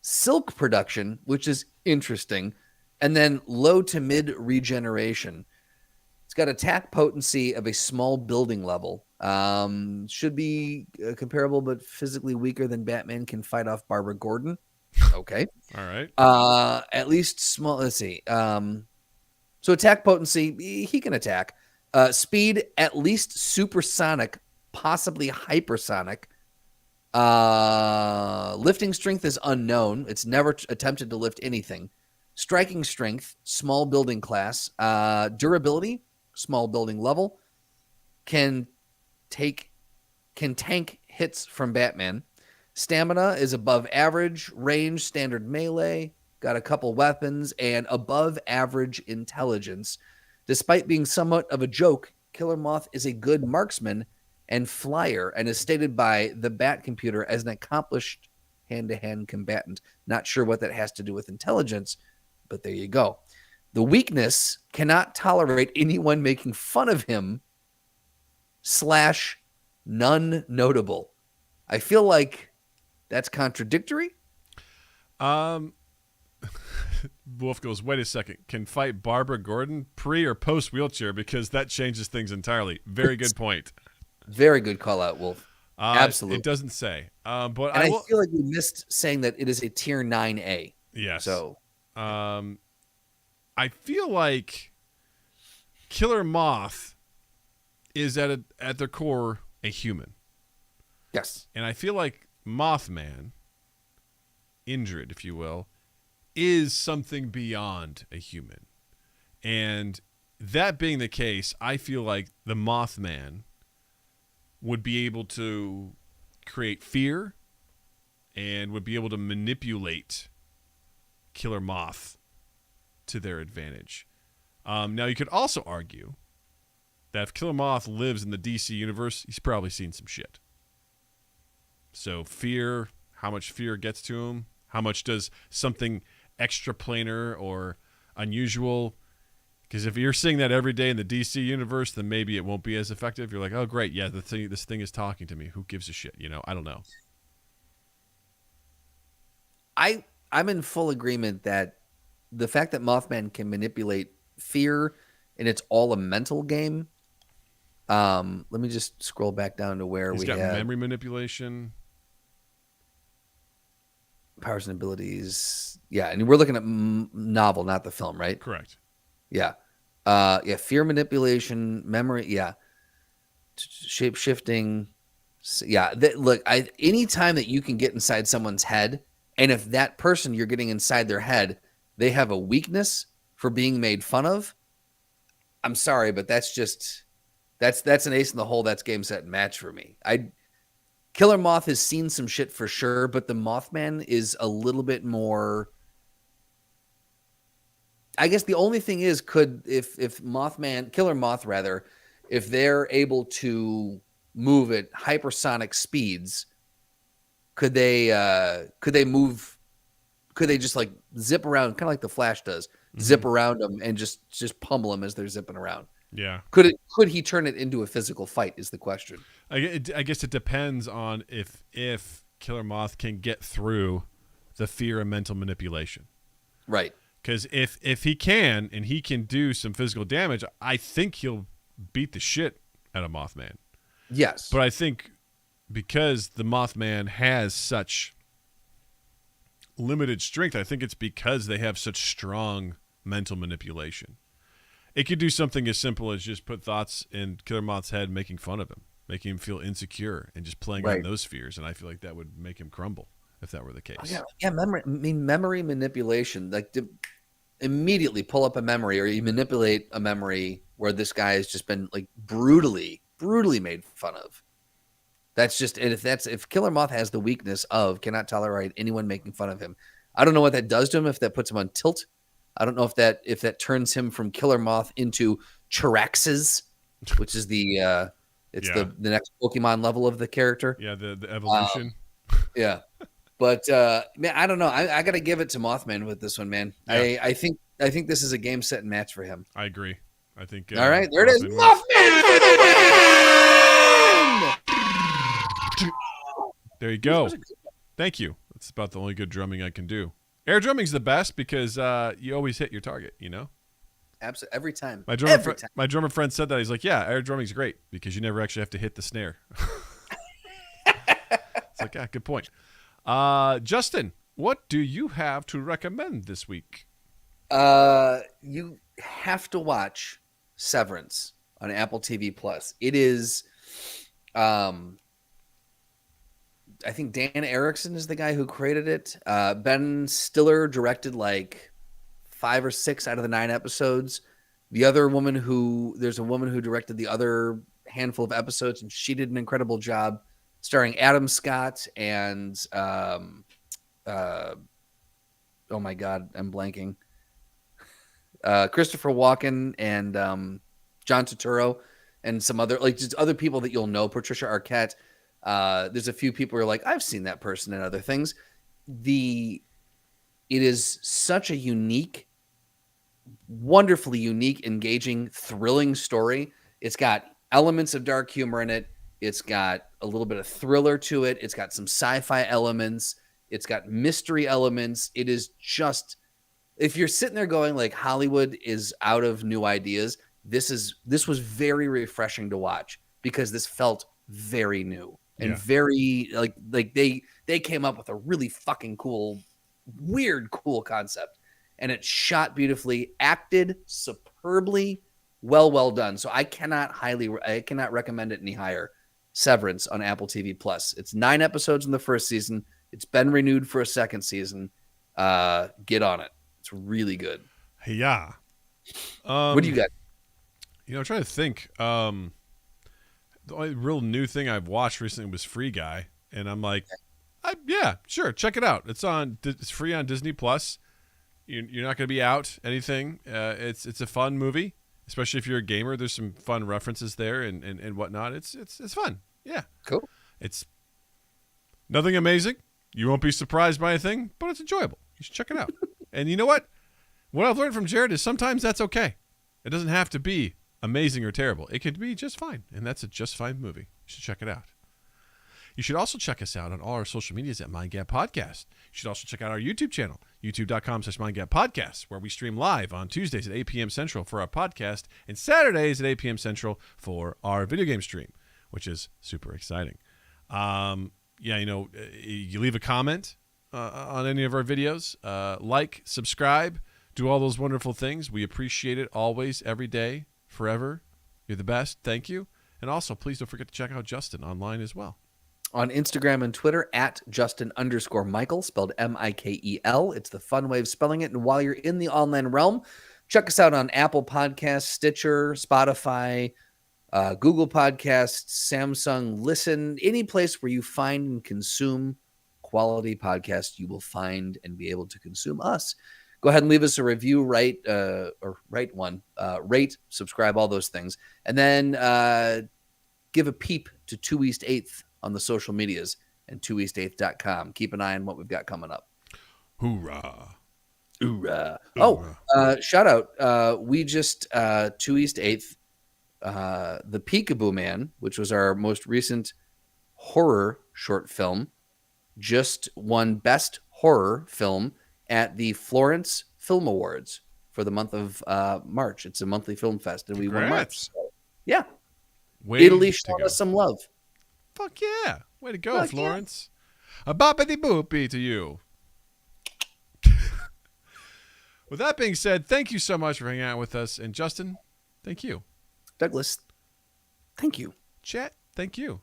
Silk production, which is interesting, and then low to mid regeneration. It's got attack potency of a small building level. Should be comparable, but physically weaker than Batman can fight off Barbara Gordon. Okay. All right. At least small. Let's see. So attack potency, he can attack. Speed, at least supersonic, possibly hypersonic. Lifting strength is unknown. It's never attempted to lift anything. Striking strength, small building class. Durability, small building level. Can tank hits from Batman. Stamina is above average. Range, standard melee. Got a couple weapons and above average intelligence. Despite being somewhat of a joke, Killer Moth is a good marksman and flyer, and is stated by the Bat Computer as an accomplished hand-to-hand combatant. Not sure what that has to do with intelligence, but there you go. The weakness, cannot tolerate anyone making fun of him / none notable. I feel like that's contradictory. Wolf goes, wait a second. Can fight Barbara Gordon pre or post wheelchair, because that changes things entirely. Very good point. Very good call out, Wolf. Absolutely. It doesn't say. But I feel like we missed saying that it is a tier 9A. Yes. So I feel like Killer Moth is at their core a human. Yes. And I feel like Mothman, Indrid, if you will, is something beyond a human. And that being the case, I feel like the Mothman would be able to create fear and would be able to manipulate Killer Moth to their advantage. Now, you could also argue that if Killer Moth lives in the DC universe, he's probably seen some shit. So fear, how much fear gets to him, how much does something extraplanar or unusual. Because if you're seeing that every day in the DC universe, then maybe it won't be as effective. You're like, oh, great. Yeah, this thing is talking to me. Who gives a shit? I don't know. I'm in full agreement that the fact that Mothman can manipulate fear and it's all a mental game. Let me just scroll back down to where He's got memory manipulation. Powers and abilities. Yeah, and we're looking at novel, not the film, right? Correct. Yeah. Fear manipulation, memory, shape shifting. Yeah, look, anytime that you can get inside someone's head And if that person you're getting inside their head, they have a weakness for being made fun of, I'm sorry, but that's an ace in the hole. That's game, set, and match for me. Killer Moth has seen some shit for sure, but the Mothman is a little bit more. I guess the only thing is, if Killer Moth rather, if they're able to move at hypersonic speeds, could they just like zip around, kind of like the Flash does, zip around them and just pummel them as they're zipping around? Yeah. Could he turn it into a physical fight is the question. I guess it depends on if Killer Moth can get through the fear and mental manipulation. Right. Because if he can, and he can do some physical damage, I think he'll beat the shit out of Mothman. Yes. But I think because the Mothman has such limited strength, I think it's because they have such strong mental manipulation. It could do something as simple as just put thoughts in Killer Moth's head, making fun of him, making him feel insecure, and just playing on those fears. And I feel like that would make him crumble if that were the case. Oh, yeah. Memory manipulation. Like, to immediately pull up a memory, or you manipulate a memory where this guy has just been like brutally made fun of. That's just, and if Killer Moth has the weakness of cannot tolerate anyone making fun of him, I don't know what that does to him. If that puts him on tilt, I don't know if that turns him from Killer Moth into Chiraxes, which is the next Pokemon level of the character. Yeah, the evolution. Yeah, but man, I don't know. I got to give it to Mothman with this one, man. Yeah. I think this is a game, set, and match for him. I agree. I think. All right, there it is, Mothman for the win! There you go. Thank you. That's about the only good drumming I can do. Air drumming's the best because you always hit your target, you know? Absolutely. Every time. My drummer friend said that. He's like, yeah, air drumming's great because you never actually have to hit the snare. It's like, yeah, good point. Justin, what do you have to recommend this week? You have to watch Severance on Apple TV Plus. It is, I think Dan Erickson is the guy who created it. Ben Stiller directed like 5 or 6 out of the 9 episodes. There's a woman who directed the other handful of episodes, and she did an incredible job, starring Adam Scott and oh my God, I'm blanking. Christopher Walken and John Turturro and some other, like, just other people that you'll know. Patricia Arquette. There's a few people who are like, I've seen that person in other things. It is such a unique, wonderfully unique, engaging, thrilling story. It's got elements of dark humor in it. It's got a little bit of thriller to it. It's got some sci-fi elements. It's got mystery elements. It is just, if you're sitting there going like Hollywood is out of new ideas, this was very refreshing to watch because this felt very new and very like they came up with a really fucking cool, weird, cool concept, and it shot beautifully, acted superbly, well done. So I cannot recommend it any higher. Severance on Apple TV Plus. It's 9 episodes in the first season. It's been renewed for a second season. Get on it. It's really good. Yeah. What do you got? I'm trying to think. The only real new thing I've watched recently was Free Guy, and I'm like, yeah, sure, check it out. It's free on Disney Plus. You're not going to be out anything. It's a fun movie, especially if you're a gamer. There's some fun references there and whatnot. It's fun. Yeah, cool. It's nothing amazing. You won't be surprised by anything, but it's enjoyable. You should check it out. And you know what? What I've learned from Jared is sometimes that's okay. It doesn't have to be amazing or terrible. It could be just fine, and that's a just fine movie. You should check it out. You should also check us out on all our social medias at Mind Gap Podcast. You should also check out our YouTube channel, youtube.com/MindGapPodcast, where we stream live on Tuesdays at 8 p.m. Central for our podcast and Saturdays at 8 p.m. Central for our video game stream, which is super exciting. You leave a comment on any of our videos, like, subscribe, do all those wonderful things. We appreciate it always, every day, forever. You're the best. Thank you. And also, please don't forget to check out Justin online as well. on Instagram and Twitter at Justin_Michael, spelled Mikel. It's the fun way of spelling it. And while you're in the online realm, check us out on Apple Podcasts, Stitcher, Spotify, Google Podcasts, Samsung Listen, any place where you find and consume quality podcasts, you will find and be able to consume us. Go ahead and leave us a review, rate, subscribe, all those things. And then give a peep to 2 East 8th on the social medias and 2east8th.com. Keep an eye on what we've got coming up. Hoorah. Hoorah. Oh, shout out. We just, 2 East 8th, The Peekaboo Man, which was our most recent horror short film, just won Best Horror Film at the Florence Film Awards for the month of March. It's a monthly film fest, and we won March. So, yeah. Italy showed us some love. Fuck yeah. Way to go, Florence. Yeah. A boppity boopy to you. With that being said, thank you so much for hanging out with us. And Justin, thank you. Douglas, thank you. Chat, thank you.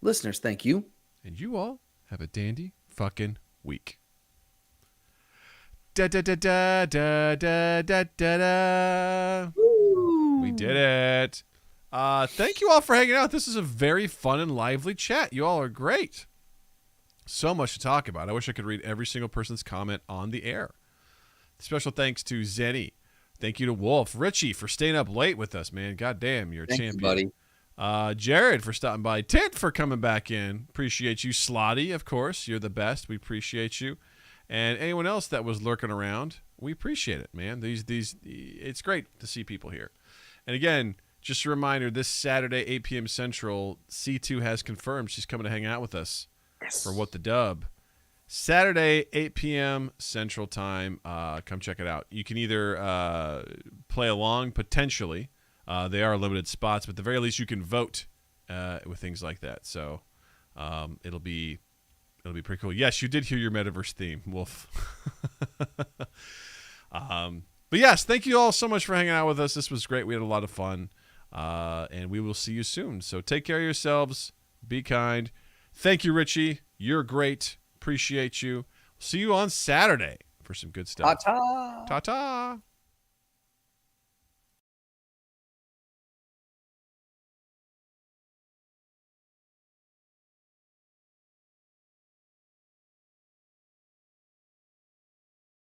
Listeners, thank you. And you all have a dandy fucking week. Da da da da da da da da da. We did it. Thank you all for hanging out. This is a very fun and lively chat. You all are great. So much to talk about. I wish I could read every single person's comment on the air. Special thanks to Zenny. Thank you to Wolf. Richie for staying up late with us, man. God damn, you're a champion. You, buddy. Jared for stopping by. Tit for coming back in. Appreciate you. Slotty, of course. You're the best. We appreciate you. And anyone else that was lurking around, we appreciate it, man. It's great to see people here. And again, just a reminder, this Saturday, 8 p.m. Central, C2 has confirmed she's coming to hang out with us for What the Dub. Saturday, 8 p.m. Central Time. Come check it out. You can either play along, potentially. They are limited spots, but at the very least, you can vote with things like that. So it'll be pretty cool. Yes, you did hear your metaverse theme, Wolf. But yes, thank you all so much for hanging out with us. This was great. We had a lot of fun. And we will see you soon. So take care of yourselves. Be kind. Thank you, Richie. You're great. Appreciate you. See you on Saturday for some good stuff. Ta-ta. Ta-ta.